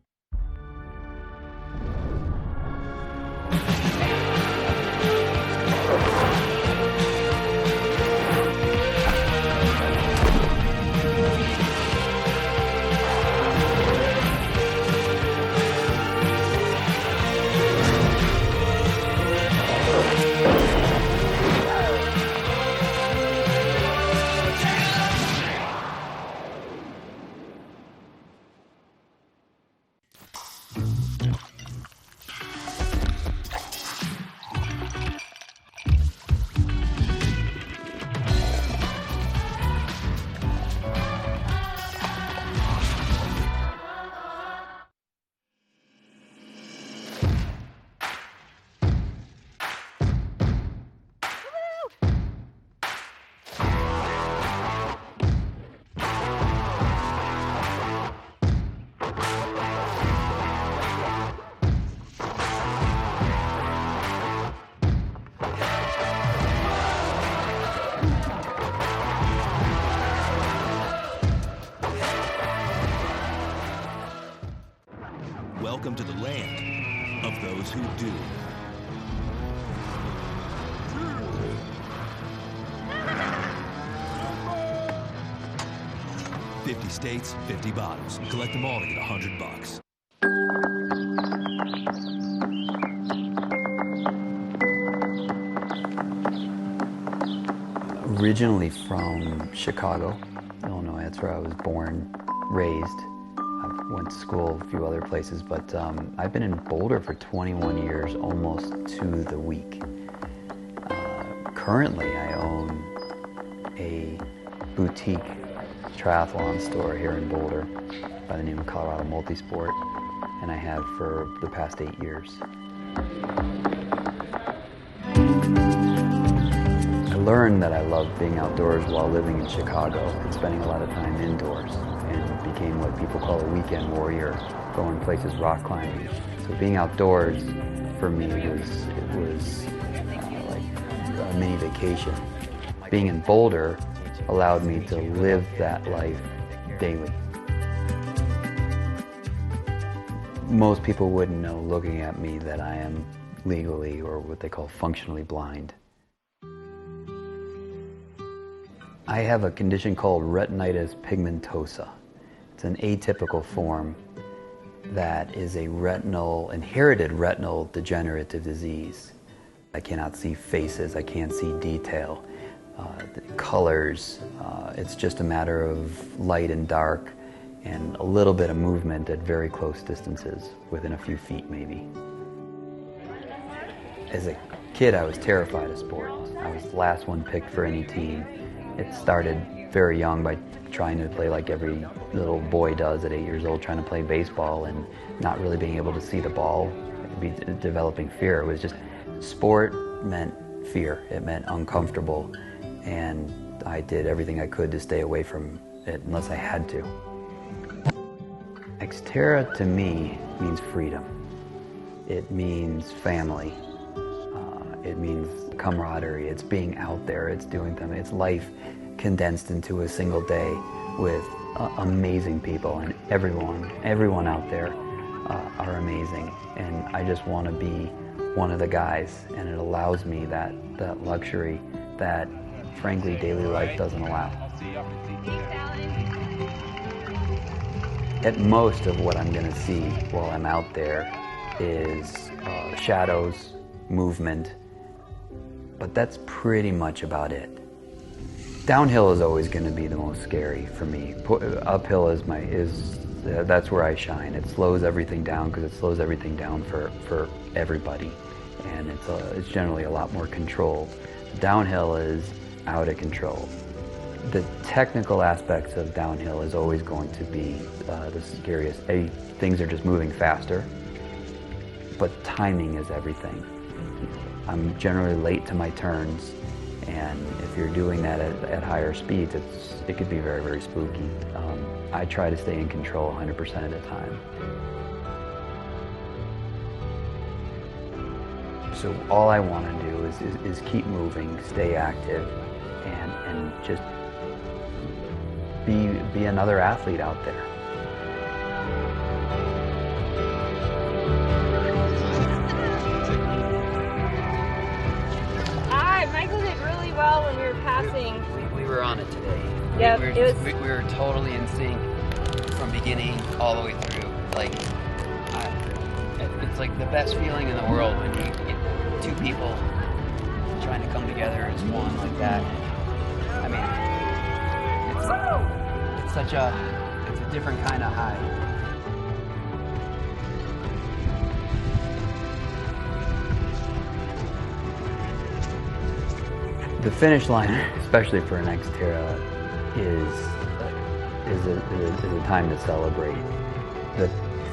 Welcome to the land of those who do. $50 states, 50 bottles. Collect them all to get $100. Originally from Chicago, Illinois. That's where I was born, raised. I went to school a few other places, but I've been in Boulder for 21 years, almost to the week. Currently, I own a boutique triathlon store here in Boulder by the name of Colorado Multisport, and I have for the past 8 years. I learned that I loved being outdoors while living in Chicago and spending a lot of time indoors, and became what people call a weekend warrior. going places rock climbing. So being outdoors for me was like a mini vacation. Being in Boulder allowed me to live that life daily. Most people wouldn't know looking at me that I am legally, or what they call functionally blind. I have a condition called retinitis pigmentosa. It's an atypical form that is a inherited retinal degenerative disease. I cannot see faces, I can't see detail, colors. It's just a matter of light and dark and a little bit of movement at very close distances, within a few feet maybe. As a kid, I was terrified of sports. I was the last one picked for any team. It started very young by trying to play like every little boy does at 8 years old, trying to play baseball and not really being able to see the ball, developing fear. It was just, sport meant fear. It meant uncomfortable, and I did everything I could to stay away from it unless I had to. Xterra to me means freedom. It means family. It means camaraderie. It's being out there. It's doing them. It's life condensed into a single day with amazing people, and everyone out there are amazing. And I just want to be one of the guys, and it allows me that luxury that, frankly, daily life doesn't allow. At most of what I'm going to see while I'm out there is shadows, movement, but that's pretty much about it. Downhill is always going to be the most scary for me. Uphill that's where I shine. It slows everything down because it slows everything down for everybody, and it's generally a lot more controlled. Downhill is out of control. The technical aspects of downhill is always going to be the scariest. Things are just moving faster, but timing is everything. I'm generally late to my turns, and if you're doing that at higher speeds, it could be very, very spooky. I try to stay in control 100% of the time. So all I want to do is keep moving, stay active, and just be another athlete out there. Michael did really well when we were passing. We were on it today. Yep, we were totally in sync from beginning all the way through. Like, it's like the best feeling in the world when you get two people trying to come together as one like that. I mean, it's a different kind of high. The finish line, especially for an Xterra, is a time to celebrate. The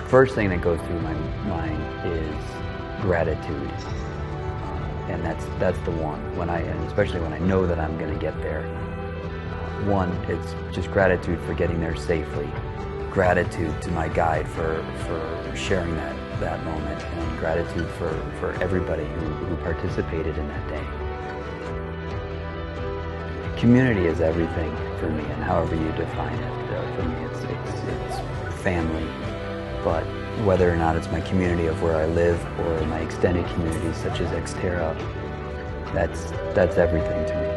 first thing that goes through my mind is gratitude, and that's the one. And especially when I know that I'm going to get there. One, it's just gratitude for getting there safely. Gratitude to my guide for sharing that moment, and gratitude for everybody who participated in that day. Community is everything for me, and however you define it. For me, it's family. But whether or not it's my community of where I live or my extended community, such as Xterra, that's everything to me.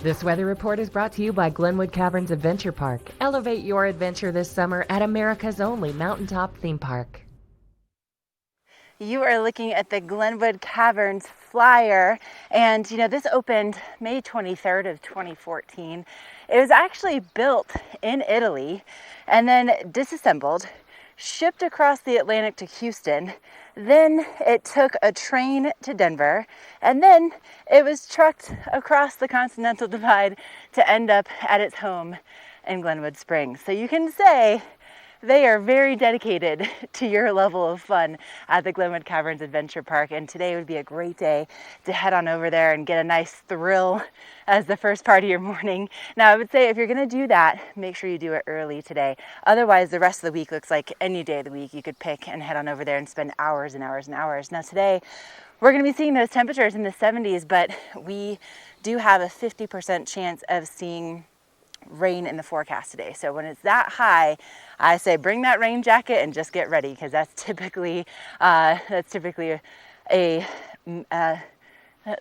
This weather report is brought to you by Glenwood Caverns Adventure Park. Elevate your adventure this summer at America's only mountaintop theme park. You are looking at the Glenwood Caverns flyer, and this opened May 23rd of 2014. It was actually built in Italy and then disassembled, shipped across the Atlantic to Houston. Then it took a train to Denver, and then it was trucked across the Continental Divide to end up at its home in Glenwood Springs. So you can say they are very dedicated to your level of fun at the Glenwood Caverns Adventure Park, and today would be a great day to head on over there and get a nice thrill as the first part of your morning. Now, I would say if you're going to do that, make sure you do it early today. Otherwise, the rest of the week looks like any day of the week you could pick and head on over there and spend hours and hours and hours. Now, today, we're going to be seeing those temperatures in the 70s, but we do have a 50% chance of seeing rain in the forecast today. So when it's that high, I say bring that rain jacket and just get ready, because that's typically a what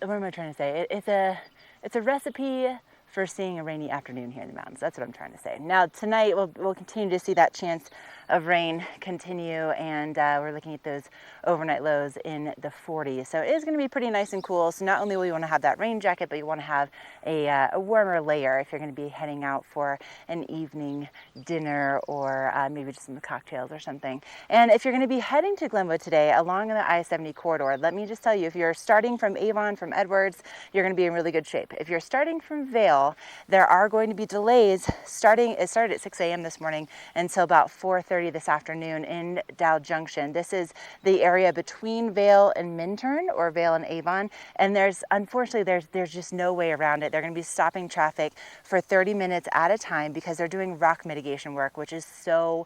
am I trying to say? It's a recipe for seeing a rainy afternoon here in the mountains. That's what I'm trying to say. Now tonight we'll continue to see that chance of rain continue, and we're looking at those overnight lows in the 40s. So it is going to be pretty nice and cool. So not only will you want to have that rain jacket, but you want to have a warmer layer if you're going to be heading out for an evening dinner or maybe just some cocktails or something. And if you're going to be heading to Glenwood today along the I-70 corridor, let me just tell you, if you're starting from Avon, from Edwards, you're going to be in really good shape. If you're starting from Vail, there are going to be delays. It started at 6 a.m. this morning until about 4:30 this afternoon in Dow Junction. This is the area between Vail and Minturn, or Vail and Avon, and unfortunately there's just no way around it. They're going to be stopping traffic for 30 minutes at a time because they're doing rock mitigation work, which is so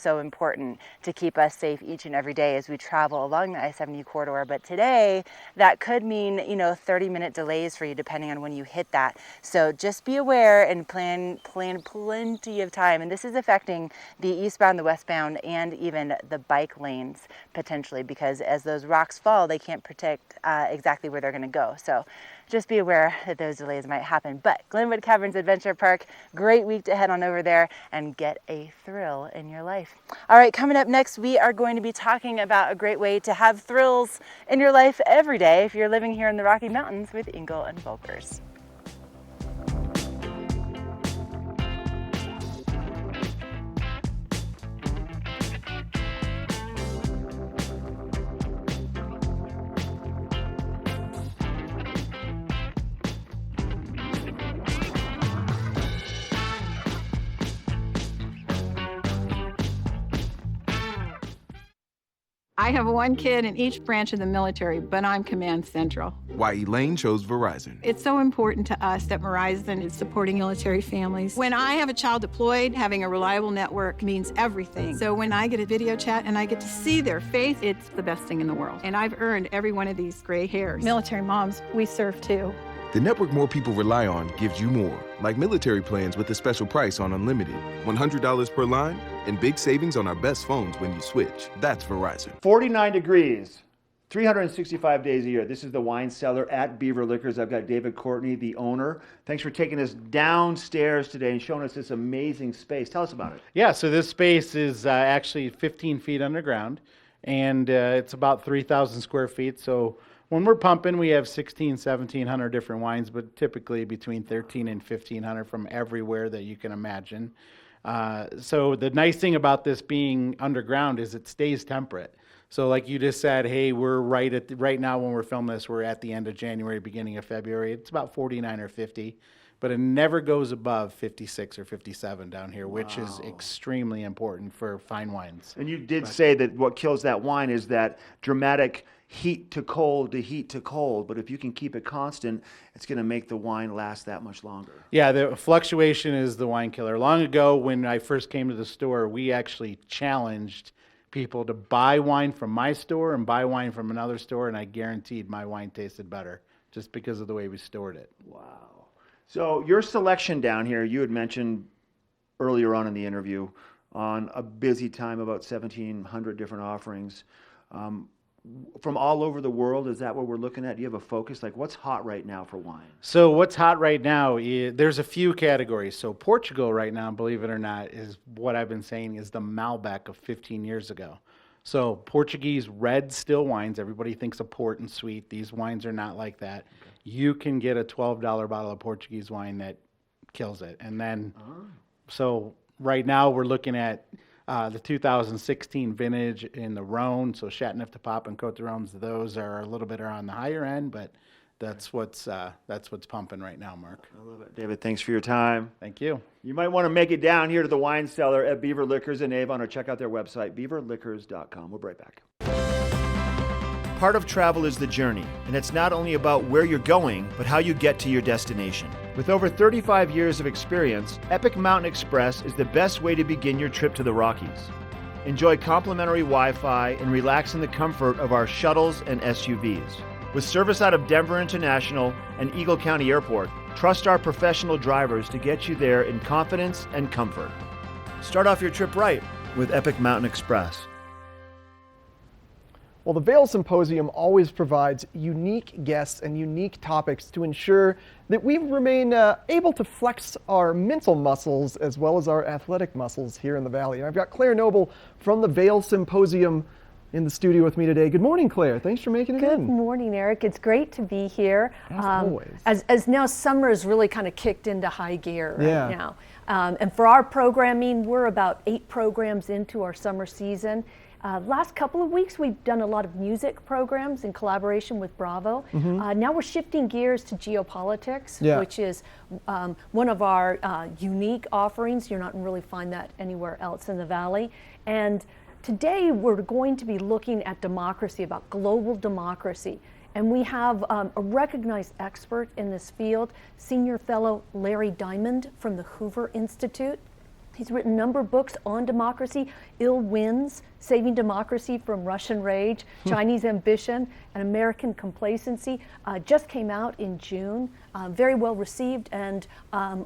important to keep us safe each and every day as we travel along the I-70 corridor. But today that could mean 30-minute delays for you depending on when you hit that. So just be aware and plan plenty of time. And this is affecting the eastbound, the westbound, and even the bike lanes potentially, because as those rocks fall, they can't predict exactly where they're going to go. So just be aware that those delays might happen. But Glenwood Caverns Adventure Park, great week to head on over there and get a thrill in your life. All right, coming up next, we are going to be talking about a great way to have thrills in your life every day if you're living here in the Rocky Mountains with Ingle and Volkers. I have one kid in each branch of the military, but I'm Command Central. Why Elaine chose Verizon. It's so important to us that Verizon is supporting military families. When I have a child deployed, having a reliable network means everything. So when I get a video chat and I get to see their face, it's the best thing in the world. And I've earned every one of these gray hairs. Military moms, we serve too. The network more people rely on gives you more, like military plans with a special price on unlimited, $100 per line, and big savings on our best phones when you switch. That's Verizon. 49 degrees, 365 days a year. This is the wine cellar at Beaver Liquors. I've got David Courtney, the owner. Thanks for taking us downstairs today and showing us this amazing space. Tell us about it. Yeah, so this space is actually 15 feet underground, and it's about 3,000 square feet. So when we're pumping, we have 1,700 different wines, but typically between 1,300 and 1,500 from everywhere that you can imagine. So the nice thing about this being underground is it stays temperate. So like you just said, hey, we're right now when we're filming this, we're at the end of January, beginning of February. It's about 49 or 50, but it never goes above 56 or 57 down here, which is extremely important for fine wines. And you did say that what kills that wine is that dramatic heat to cold to heat to cold, but if you can keep it constant, it's going to make the wine last that much longer. Yeah, the fluctuation is the wine killer. Long ago, when I first came to the store, we actually challenged people to buy wine from my store and buy wine from another store, and I guaranteed my wine tasted better just because of the way we stored it. Wow. So your selection down here, you had mentioned earlier on in the interview, on a busy time, about 1,700 different offerings. From all over the world, is that what we're looking at? Do you have a focus? Like, what's hot right now for wine? So what's hot right now, there's a few categories. So Portugal right now, believe it or not, is what I've been saying is the Malbec of 15 years ago. So Portuguese red still wines, everybody thinks of port and sweet. These wines are not like that. Okay. You can get a $12 bottle of Portuguese wine that kills it. And then, so right now we're looking at the 2016 vintage in the Rhone, so Chateauneuf-du-Pape and Côtes-du-Rhône, those are a little bit on the higher end, but that's what's pumping right now, Mark. I love it. David, thanks for your time. Thank you. You might want to make it down here to the wine cellar at Beaver Liquors in Avon or check out their website, beaverliquors.com. We'll be right back. Part of travel is the journey, and it's not only about where you're going, but how you get to your destination. With over 35 years of experience, Epic Mountain Express is the best way to begin your trip to the Rockies. Enjoy complimentary Wi-Fi and relax in the comfort of our shuttles and SUVs. With service out of Denver International and Eagle County Airport, trust our professional drivers to get you there in confidence and comfort. Start off your trip right with Epic Mountain Express. Well, the Vail Symposium always provides unique guests and unique topics to ensure that we remain able to flex our mental muscles as well as our athletic muscles here in the Valley. And I've got Claire Noble from the Vail Symposium in the studio with me today. Good morning, Claire. Thanks for making it in. Good morning, Eric. It's great to be here. As always. As now summer has really kind of kicked into high gear right Yeah. now. And for our programming, we're about 8 programs into our summer season. Last couple of weeks, we've done a lot of music programs in collaboration with Bravo. Now we're shifting gears to geopolitics, which is one of our unique offerings. You're not really find that anywhere else in the Valley. And today, we're going to be looking at democracy, about global democracy. And we have a recognized expert in this field, Senior Fellow Larry Diamond from the Hoover Institute. He's written a number of books on democracy: Ill Winds, Saving Democracy from Russian Rage, Chinese Ambition, and American Complacency. Just came out in June, very well received, and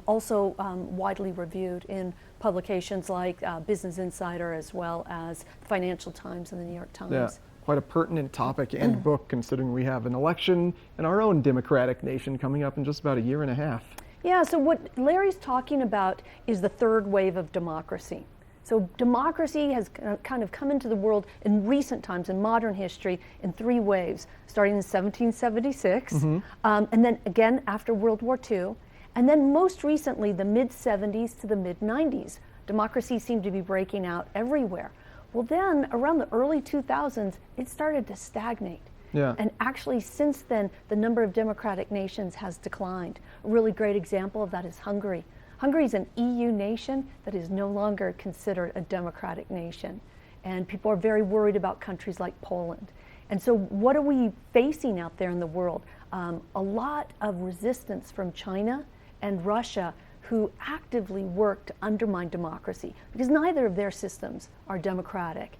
also widely reviewed in publications like Business Insider as well as Financial Times and the New York Times. Yeah, quite a pertinent topic and book, considering we have an election in our own democratic nation coming up in just about a year and a half. Yeah, so what Larry's talking about is the third wave of democracy. So democracy has kind of come into the world in recent times, in modern history, in 3 waves, starting in 1776, and then again after World War II, and then most recently, the mid-70s to the mid-90s. Democracy seemed to be breaking out everywhere. Well then, around the early 2000s, it started to stagnate. Yeah. And actually, since then, the number of democratic nations has declined. A really great example of that is Hungary. Hungary is an EU nation that is no longer considered a democratic nation. And people are very worried about countries like Poland. And so what are we facing out there in the world? A lot of resistance from China and Russia, who actively work to undermine democracy, because neither of their systems are democratic.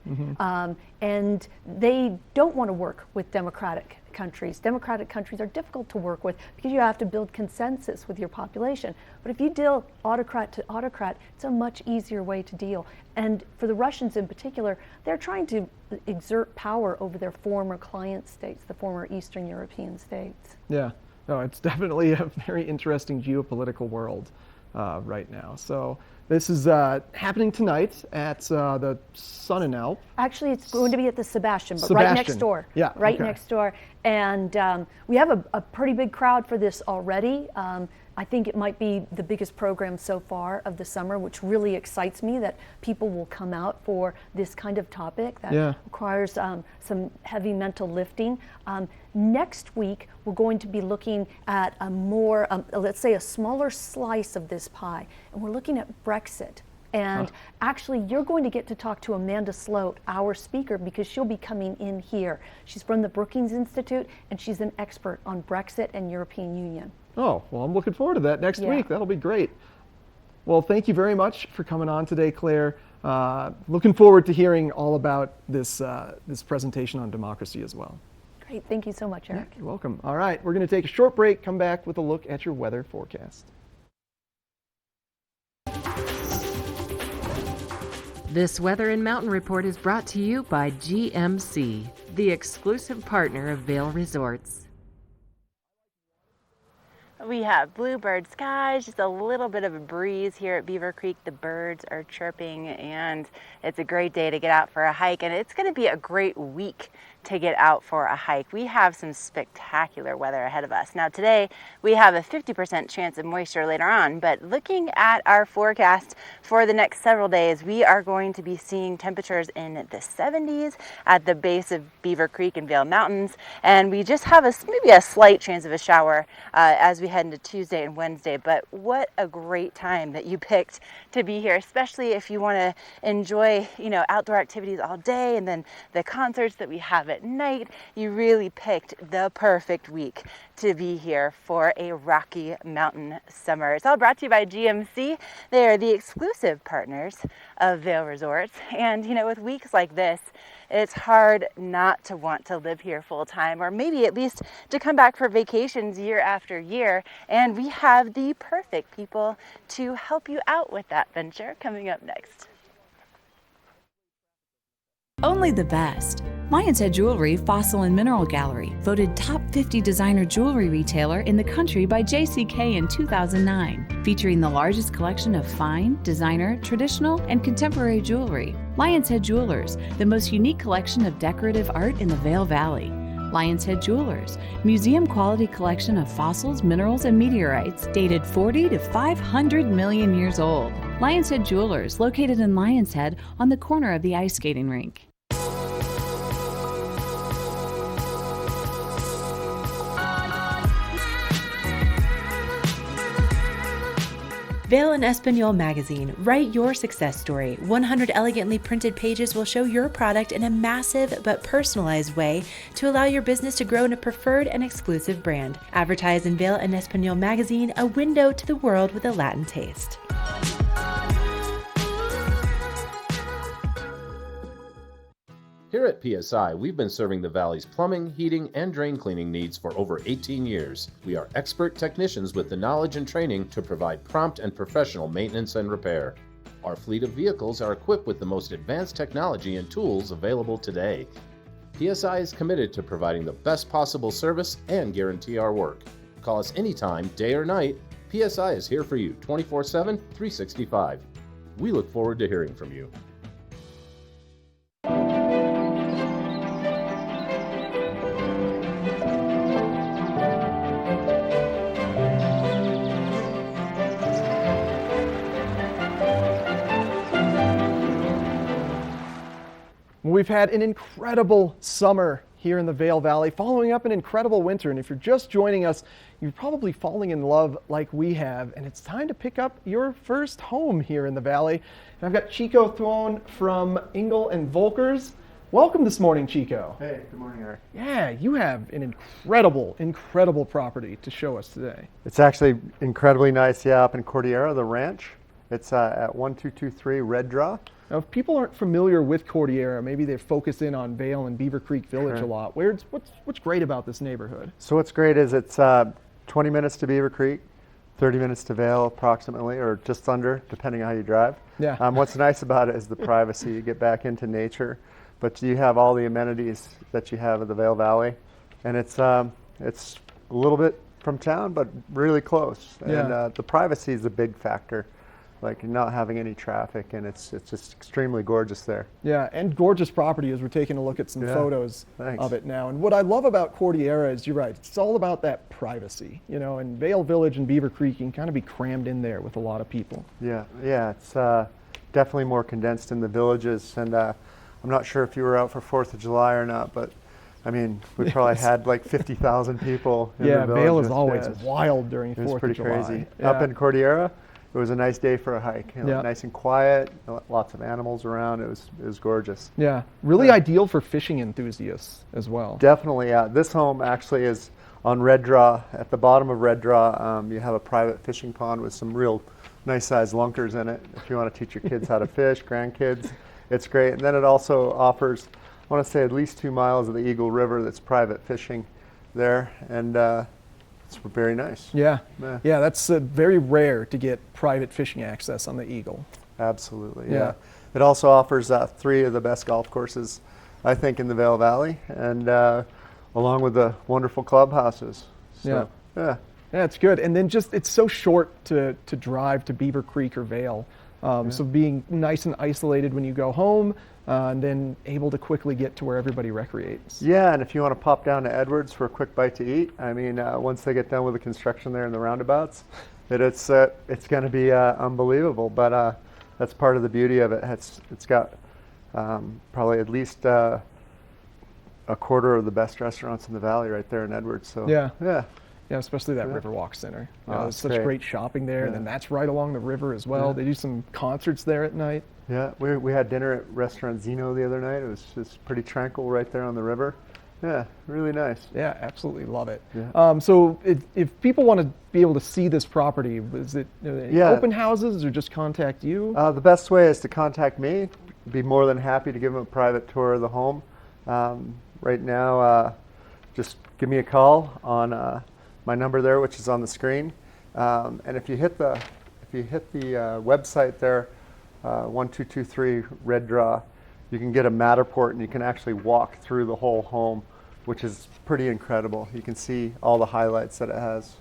And they don't want to work with democratic countries. Democratic countries are difficult to work with because you have to build consensus with your population. But if you deal autocrat to autocrat, it's a much easier way to deal. And for the Russians in particular, they're trying to exert power over their former client states, the former Eastern European states. Yeah, no, it's definitely a very interesting geopolitical world right now. So this is happening tonight at the Sun and Alp. Actually, it's going to be at the Sebastian, but Sebastian. right next door. Yeah, right okay. next door. And we have a pretty big crowd for this already. I think it might be the biggest program so far of the summer, which really excites me that people will come out for this kind of topic that requires some heavy mental lifting. Next week, we're going to be looking at a more, let's say a smaller slice of this pie, and we're looking at Brexit. And actually, you're going to get to talk to Amanda Sloat, our speaker, because she'll be coming in here. She's from the Brookings Institute, and she's an expert on Brexit and European Union. Oh, well, I'm looking forward to that next week. That'll be great. Well, thank you very much for coming on today, Claire. Looking forward to hearing all about this, this presentation on democracy as well. Great. Thank you so much, Eric. You're welcome. All right, we're going to take a short break, come back with a look at your weather forecast. This Weather and Mountain Report is brought to you by GMC, the exclusive partner of Vail Resorts. We have bluebird skies, just a little bit of a breeze here at Beaver Creek. The birds are chirping, and it's a great day to get out for a hike, and it's going to be a great week to get out for a hike. We have some spectacular weather ahead of us. Now today we have a 50% chance of moisture later on, but looking at our forecast for the next several days, we are going to be seeing temperatures in the 70s at the base of Beaver Creek and Vail Mountains, and we just have maybe a slight chance of a shower as we head into Tuesday and Wednesday. But what a great time that you picked to be here, especially if you want to enjoy, outdoor activities all day and then the concerts that we have at night. You really picked the perfect week to be here for a Rocky Mountain summer. It's all brought to you by GMC. They are the exclusive partners of Vail Resorts. And, with weeks like this, it's hard not to want to live here full time, or maybe at least to come back for vacations year after year. And we have the perfect people to help you out with that venture coming up next. Only the best. Lion's Head Jewelry Fossil and Mineral Gallery, voted top 50 designer jewelry retailer in the country by JCK in 2009, featuring the largest collection of fine, designer, traditional, and contemporary jewelry. Lion's Head Jewelers, the most unique collection of decorative art in the Vail Valley. Lion's Head Jewelers, museum quality collection of fossils, minerals, and meteorites dated 40 to 500 million years old. Lion's Head Jewelers, located in Lion's Head on the corner of the ice skating rink. Vail and Espanol magazine. Write your success story. 100 elegantly printed pages will show your product in a massive but personalized way to allow your business to grow in a preferred and exclusive brand. Advertise in Vail and Espanol magazine, a window to the world with a Latin taste. Here at PSI, we've been serving the Valley's plumbing, heating, and drain cleaning needs for over 18 years. We are expert technicians with the knowledge and training to provide prompt and professional maintenance and repair. Our fleet of vehicles are equipped with the most advanced technology and tools available today. PSI is committed to providing the best possible service and guarantee our work. Call us anytime, day or night. PSI is here for you 24/7, 365. We look forward to hearing from you. We've had an incredible summer here in the Vail Valley, following up an incredible winter. And if you're just joining us, you're probably falling in love like we have. And it's time to pick up your first home here in the Valley. And I've got Chico Thwone from Engel and Volkers. Welcome this morning, Chico. Hey, good morning, Eric. Yeah, you have an incredible property to show us today. It's actually incredibly nice, up in Cordillera, the ranch. It's at 1223 Red Draw. Now, if people aren't familiar with Cordillera, maybe they focus in on Vail and Beaver Creek Village a lot. What's great about this neighborhood? So what's great is it's 20 minutes to Beaver Creek, 30 minutes to Vail approximately, or just under, depending on how you drive. Yeah. What's nice about it is the privacy. You get back into nature, but you have all the amenities that you have in the Vail Valley. And it's a little bit from town, but really close. Yeah. And the privacy is a big factor. Like not having any traffic, and it's just extremely gorgeous there. Yeah, and gorgeous property as we're taking a look at some photos of it now. And what I love about Cordillera is, you're right, it's all about that privacy. And Vail Village and Beaver Creek can kind of be crammed in there with a lot of people. Yeah, it's definitely more condensed in the villages. And I'm not sure if you were out for 4th of July or not, but I mean, we probably had like 50,000 people in the village. Vail is always wild during 4th of July. It was pretty crazy. Yeah. Up in Cordillera, it was a nice day for a hike. Nice and quiet, lots of animals around. It was gorgeous. Yeah, really ideal for fishing enthusiasts as well. Definitely, yeah. This home actually is on Red Draw. At the bottom of Red Draw, you have a private fishing pond with some real nice-sized lunkers in it. If you want to teach your kids how to fish, grandkids, it's great. And then it also offers, I want to say, at least 2 miles of the Eagle River that's private fishing there. And it's very nice. Yeah, that's very rare to get private fishing access on the Eagle. Absolutely, yeah. It also offers 3 of the best golf courses, I think, in the Vail Valley, and along with the wonderful clubhouses. So, yeah, it's good. And then it's so short to drive to Beaver Creek or Vail. So being nice and isolated when you go home, and then able to quickly get to where everybody recreates. Yeah, and if you want to pop down to Edwards for a quick bite to eat, I mean, once they get done with the construction there in the roundabouts, it's going to be unbelievable. But that's part of the beauty of it. It's got probably at least a quarter of the best restaurants in the valley right there in Edwards. So yeah, especially that Riverwalk Center. There's such great shopping there, and then that's right along the river as well. They do some concerts there at night. Yeah, we had dinner at restaurant Zeno the other night. It was just pretty tranquil right there on the river. Yeah, really nice. Yeah, absolutely love it. Yeah. So if people want to be able to see this property, is it open houses or just contact you? The best way is to contact me. Be more than happy to give them a private tour of the home. Right now, just give me a call on my number there, which is on the screen. And if you hit the website there, 1223 Red Draw, you can get a Matterport and you can actually walk through the whole home, which is pretty incredible. You can see all the highlights that it has.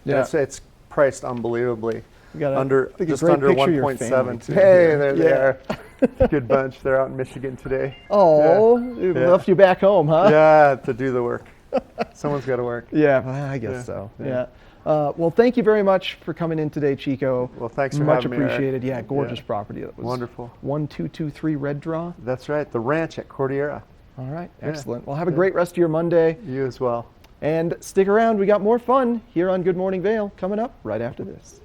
Yeah. It's priced unbelievably. Just under great 1.7. Hey, there they are. Good bunch. They're out in Michigan today. Oh, it left you back home, huh? Yeah, to do the work. Someone's got to work. Yeah, I guess so. Yeah. Well, thank you very much for coming in today, Chico. Well, thanks for much having me, Eric. appreciated. Yeah, gorgeous property. That was wonderful. 1223 Red Draw. That's right. The ranch at Cordillera. All right, excellent. Well, have a great rest of your Monday. You as well. And stick around. We got more fun here on Good Morning Vail coming up right after this.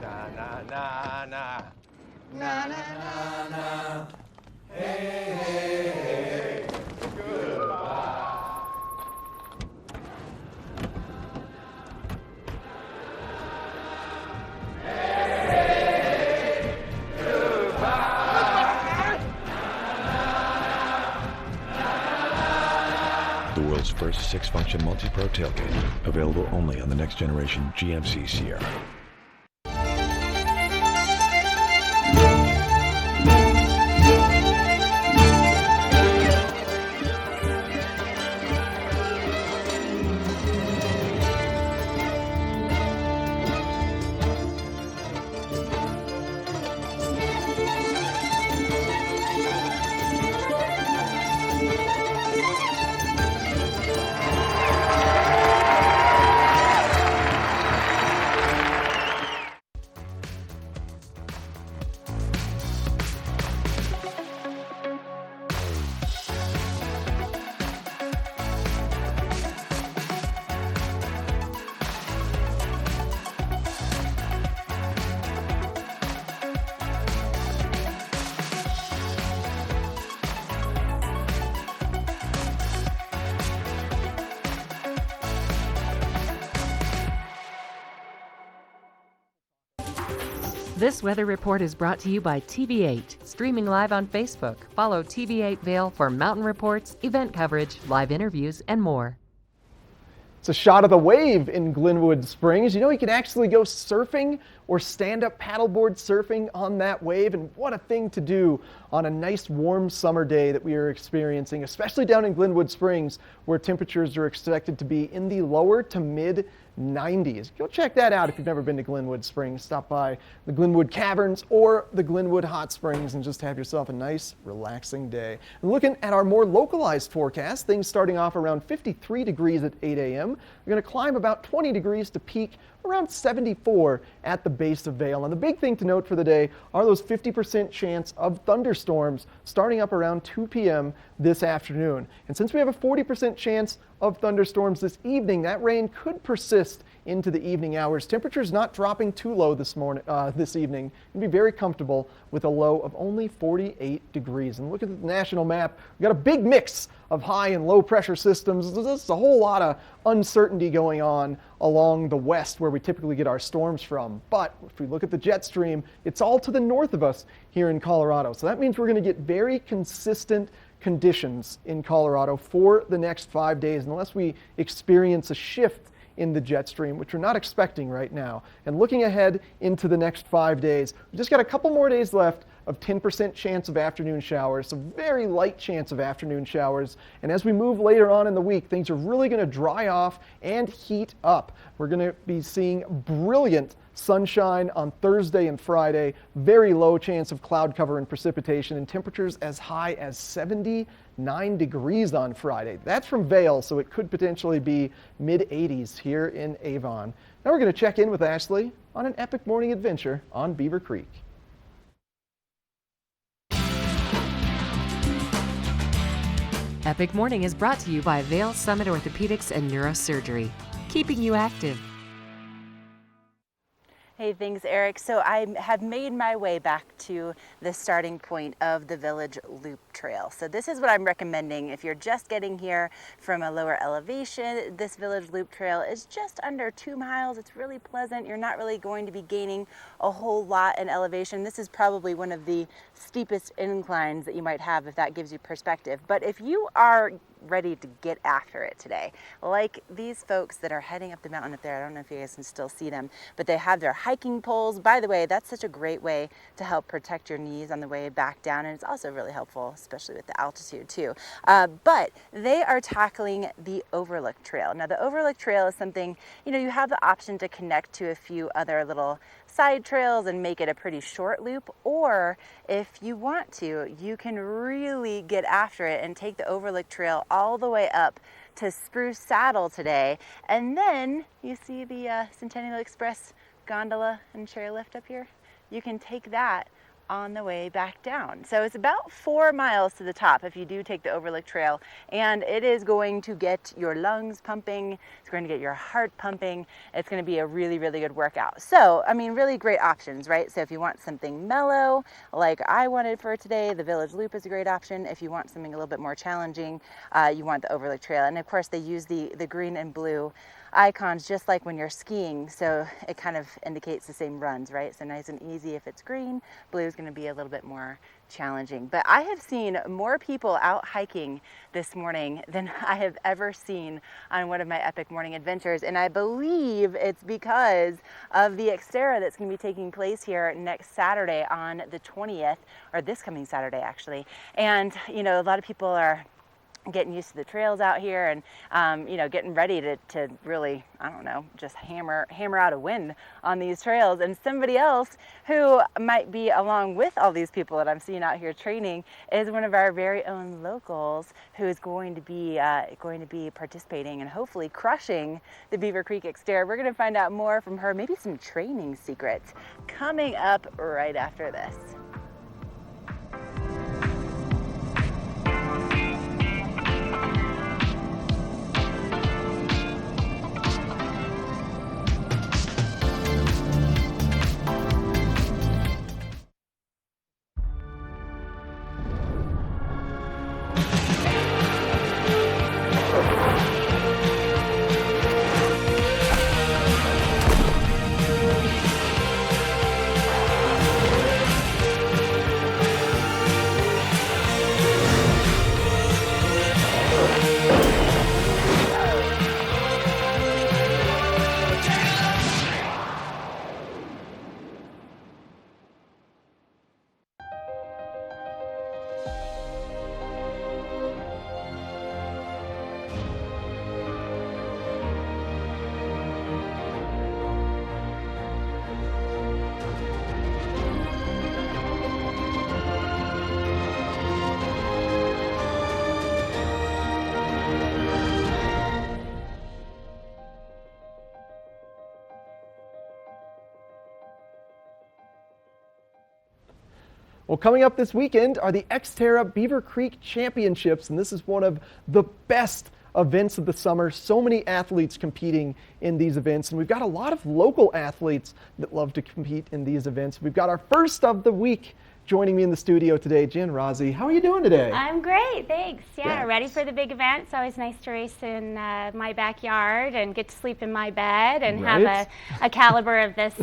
Na na na na na na na na. Hey hey hey. Goodbye. Hey, goodbye. The world's first 6-function multi-pro tailgate, available only on the next generation GMC Sierra. This weather report is brought to you by TV8, streaming live on Facebook. Follow TV8 Vail for mountain reports, event coverage, live interviews, and more. It's a shot of the wave in Glenwood Springs. You know, you can actually go surfing or stand-up paddleboard surfing on that wave, and what a thing to do on a nice warm summer day that we are experiencing, especially down in Glenwood Springs, where temperatures are expected to be in the lower to mid 90s. Go check that out if you've never been to Glenwood Springs. Stop by the Glenwood Caverns or the Glenwood Hot Springs and just have yourself a nice, relaxing day. And looking at our more localized forecast, things starting off around 53 degrees at 8 a.m. We're going to climb about 20 degrees to peak around 74 at the base of Vail. And the big thing to note for the day are those 50% chance of thunderstorms starting up around 2 p.m. this afternoon. And since we have a 40% chance of thunderstorms this evening, that rain could persist into the evening hours. Temperatures not dropping too low this evening. It'll be very comfortable with a low of only 48 degrees. And look at the national map. We've got a big mix of high and low pressure systems. There's a whole lot of uncertainty going on along the west where we typically get our storms from. But if we look at the jet stream, it's all to the north of us here in Colorado. So that means we're going to get very consistent conditions in Colorado for the next 5 days unless we experience a shift in the jet stream, which we're not expecting right now. And looking ahead into the next 5 days, we've just got a couple more days left of 10% chance of afternoon showers, so very light chance of afternoon showers. And as we move later on in the week, things are really going to dry off and heat up. We're going to be seeing brilliant sunshine on Thursday and Friday, very low chance of cloud cover and precipitation, and temperatures as high as 79 degrees on Friday. That's from Vail, so it could potentially be mid-80s here in Avon. Now we're going to check in with Ashley on an epic morning adventure on Beaver Creek. Epic Morning is brought to you by Vail Summit Orthopedics and Neurosurgery, keeping you active. Hey, thanks, Eric. So I have made my way back to the starting point of the Village Loop Trail. So this is what I'm recommending. If you're just getting here from a lower elevation, this Village Loop Trail is just under 2 miles. It's really pleasant. You're not really going to be gaining a whole lot in elevation. This is probably one of the steepest inclines that you might have, if that gives you perspective. But if you are ready to get after it today, like these folks that are heading up the mountain up there, I don't know if you guys can still see them, but they have their hiking poles. By the way, that's such a great way to help protect your knees on the way back down, and it's also really helpful, especially with the altitude too. But they are tackling the Overlook Trail. Now the Overlook Trail is something, you know, you have the option to connect to a few other little side trails and make it a pretty short loop, or if you want to, you can really get after it and take the Overlook Trail all the way up to Spruce Saddle today. And then you see the Centennial Express gondola and chairlift up here. You can take that on the way back down. So it's about 4 miles to the top if you do take the Overlook Trail, and it is going to get your lungs pumping, it's going to get your heart pumping, it's going to be a really, really good workout. So, I mean, really great options, right? So if you want something mellow, like I wanted for today, the Village Loop is a great option. If you want something a little bit more challenging, you want the Overlook Trail. And of course, they use the green and blue icons just like when you're skiing, so it kind of indicates the same runs, right? So nice and easy if it's green, blue is going to be a little bit more challenging. But I have seen more people out hiking this morning than I have ever seen on one of my epic morning adventures, and I believe it's because of the Xterra that's going to be taking place here next Saturday on the 20th, or this coming Saturday actually. And you know, a lot of people are getting used to the trails out here, and you know, getting ready to really, I don't know, just hammer out a win on these trails. And somebody else who might be along with all these people that I'm seeing out here training is one of our very own locals who is going to be participating and hopefully crushing the Beaver Creek Xterra. We're going to find out more from her, maybe some training secrets, coming up right after this. Well, coming up this weekend are the Xterra Beaver Creek Championships, and this is one of the best events of the summer. So many athletes competing in these events, and we've got a lot of local athletes that love to compete in these events. We've got our first of the week joining me in the studio today, Jen Rozzi. How are you doing today? I'm great, thanks. Yeah, Yes. ready for the big event. It's always nice to race in my backyard and get to sleep in my bed and Right. have a caliber of this,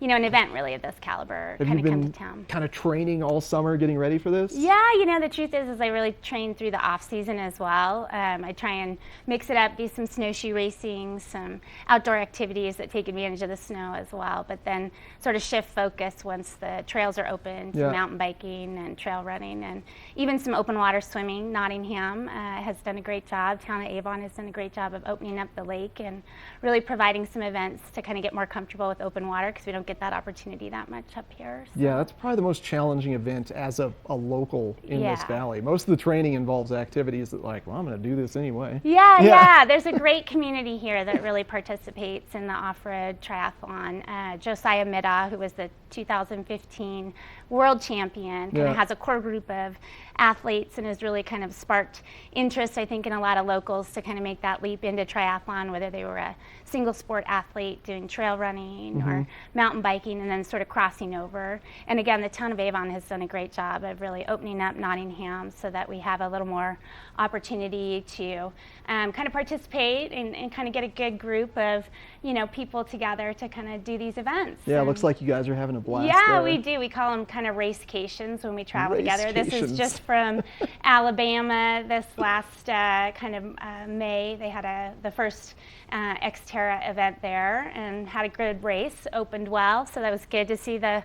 you know, an event really of this caliber Have kind you of come been to town. kind of training all summer, getting ready for this? Yeah, you know, the truth is I really train through the off season as well. I try and mix it up, do some snowshoe racing, some outdoor activities that take advantage of the snow as well, but then sort of shift focus once the trails are open to mountain biking and trail running, and even some open water swimming. Nottingham has done a great job. Town of Avon has done a great job of opening up the lake and really providing some events to kind of get more comfortable with open water, because we don't get that opportunity that much up here. So. Yeah, that's probably the most challenging event as a local in this valley. Most of the training involves activities that, like, well, I'm going to do this anyway. Yeah. There's a great community here that really participates in the off-road triathlon. Josiah Middaugh, who was the 2015 world champion, kind of has a core group of athletes and has really kind of sparked interest, I think, in a lot of locals to kind of make that leap into triathlon, whether they were a single sport athlete doing trail running or mountain biking, and then sort of crossing over. And again, the town of Avon has done a great job of really opening up Nottingham so that we have a little more opportunity to kind of participate and kind of get a good group of, you know, people together to kind of do these events. Yeah, it looks like you guys are having a blast. Yeah, there. we do. We call them kind of racecations when we travel together. This is just from Alabama. This last kind of May, they had the first Xterra event there and had a good race, opened well, so that was good to see the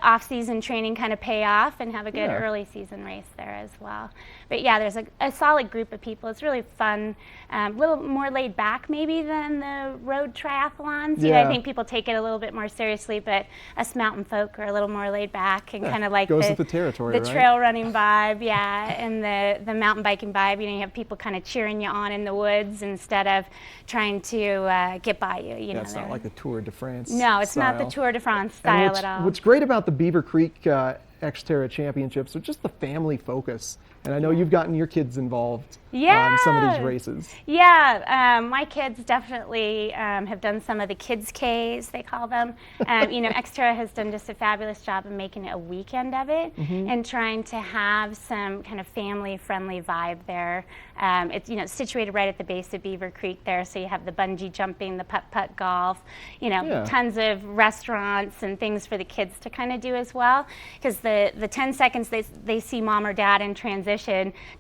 off-season training kind of pay off and have a good early season race there as well. But yeah, there's a solid group of people. It's really fun, a little more laid back maybe than the road triathlons. You know, I think people take it a little bit more seriously, but us mountain folk are a little more laid back and kind of like goes with the territory, the trail running vibe, and the mountain biking vibe. You know, you have people kind of cheering you on in the woods instead of trying to get by you. You know, it's not like the Tour de France. No, it's style. not the Tour de France style at all. What's great about the Beaver Creek Xterra Championships are just the family focus. And I know you've gotten your kids involved on some of these races. Yeah, my kids definitely have done some of the kids' Ks, they call them. You know, Xterra has done just a fabulous job of making it a weekend of it and trying to have some kind of family-friendly vibe there. It's, you know, situated right at the base of Beaver Creek there, so you have the bungee jumping, the putt-putt golf, you know, tons of restaurants and things for the kids to kind of do as well. Because the 10 seconds they see mom or dad in transition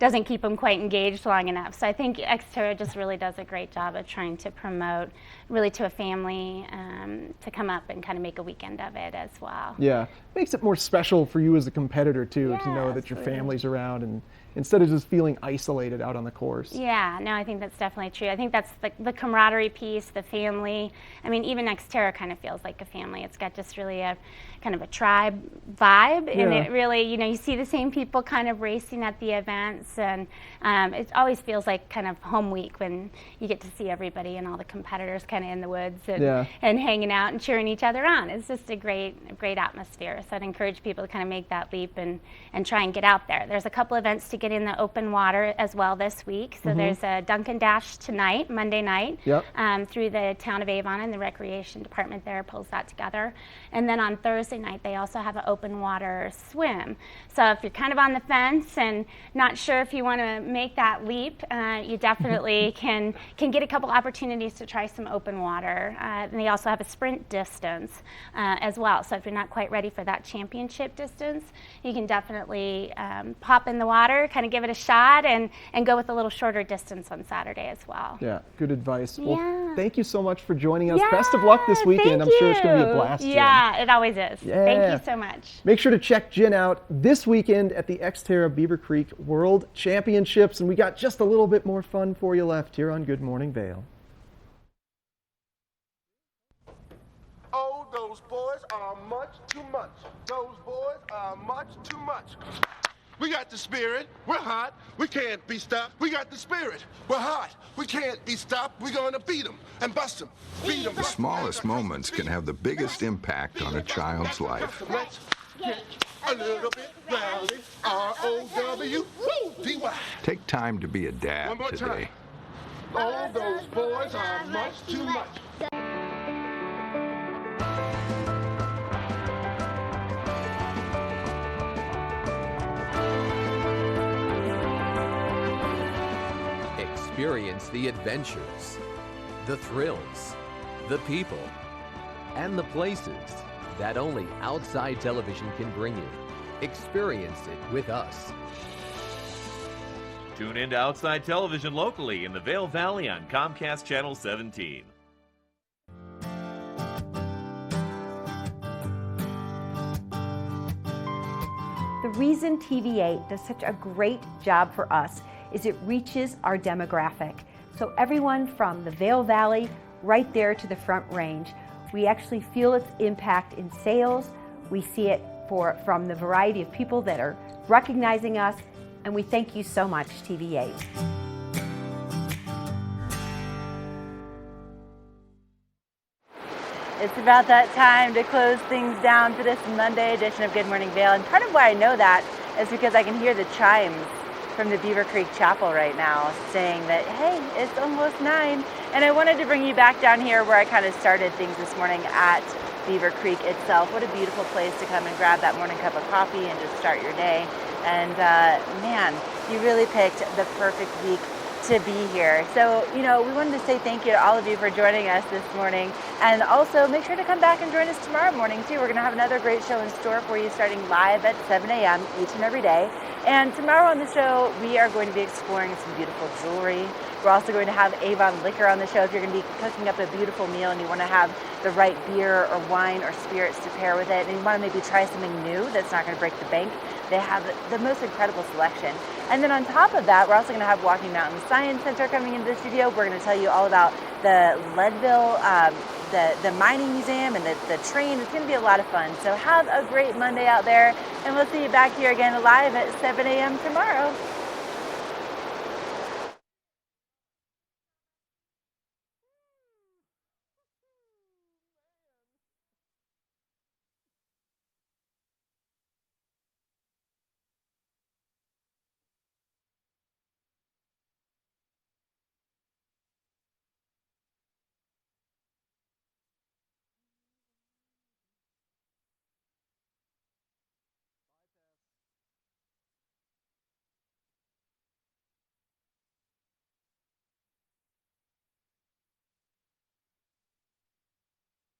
doesn't keep them quite engaged long enough. So I think Xterra just really does a great job of trying to promote really to a family to come up and kind of make a weekend of it as well. Yeah, makes it more special for you as a competitor too, to know that your family's around and instead of just feeling isolated out on the course. Yeah, no, I think that's definitely true. I think that's the camaraderie piece, the family. I mean, even Xterra kind of feels like a family. It's got just really a kind of a tribe vibe, and it really, you know, you see the same people kind of racing at the events, and it always feels like kind of home week when you get to see everybody and all the competitors kind of in the woods and hanging out and cheering each other on. It's just a great atmosphere. So I'd encourage people to kind of make that leap and try and get out there. There's a couple events to get in the open water as well this week. So there's a Dunkin' Dash tonight, Monday night, through the town of Avon, and the recreation department there pulls that together. And then on Thursday night, they also have an open water swim. So if you're kind of on the fence and not sure if you want to make that leap, you definitely can get a couple opportunities to try some open water. And they also have a sprint distance as well. So if you're not quite ready for that championship distance, you can definitely pop in the water, kind of give it a shot, and go with a little shorter distance on Saturday as well. Yeah, good advice. Well, thank you so much for joining us. Best of luck this weekend. I'm sure it's going to be a blast. Yeah, it always is. Yeah. Thank you so much. Make sure to check Jen out this weekend at the Xterra Beaver Creek World Championships, and we got just a little bit more fun for you left here on Good Morning Vail. Oh, those boys are much too much. Those boys are much too much. We got the spirit. We're hot. We can't be stopped. We got the spirit. We're hot. We can't be stopped. We're going to beat them and bust them. Beat them. The smallest moments can have the biggest impact on a child's life. Let's get a little bit rowdy. R-O-W-D-Y. Take time to be a dad One more today. time. All those boys are much too much. Experience the adventures, the thrills, the people, and the places that only outside television can bring you. Experience it with us. Tune in to Outside Television locally in the Vail Valley on Comcast Channel 17. The reason TV8 does such a great job for us is it reaches our demographic. So everyone from the Vail Valley right there to the Front Range. We actually feel its impact in sales. We see it from the variety of people that are recognizing us, and we thank you so much, TV8. It's about that time to close things down for this Monday edition of Good Morning Vail. And part of why I know that is because I can hear the chimes from the Beaver Creek Chapel right now saying that, hey, it's almost 9. And I wanted to bring you back down here where I kind of started things this morning at Beaver Creek itself. What a beautiful place to come and grab that morning cup of coffee and just start your day. And man, you really picked the perfect week to be here. So, we wanted to say thank you to all of you for joining us this morning. And also make sure to come back and join us tomorrow morning too. We're going to have another great show in store for you starting live at 7 a.m. each and every day. And tomorrow on the show, we are going to be exploring some beautiful jewelry. We're also going to have Avon Liquor on the show. If you're going to be cooking up a beautiful meal and you want to have the right beer or wine or spirits to pair with it, and you want to maybe try something new that's not going to break the bank, they have the most incredible selection. And then on top of that, we're also going to have Walking Mountain Science Center coming into the studio. We're going to tell you all about the Leadville, the mining museum and the train. It's going to be a lot of fun. So have a great Monday out there, and we'll see you back here again live at 7 a.m. tomorrow.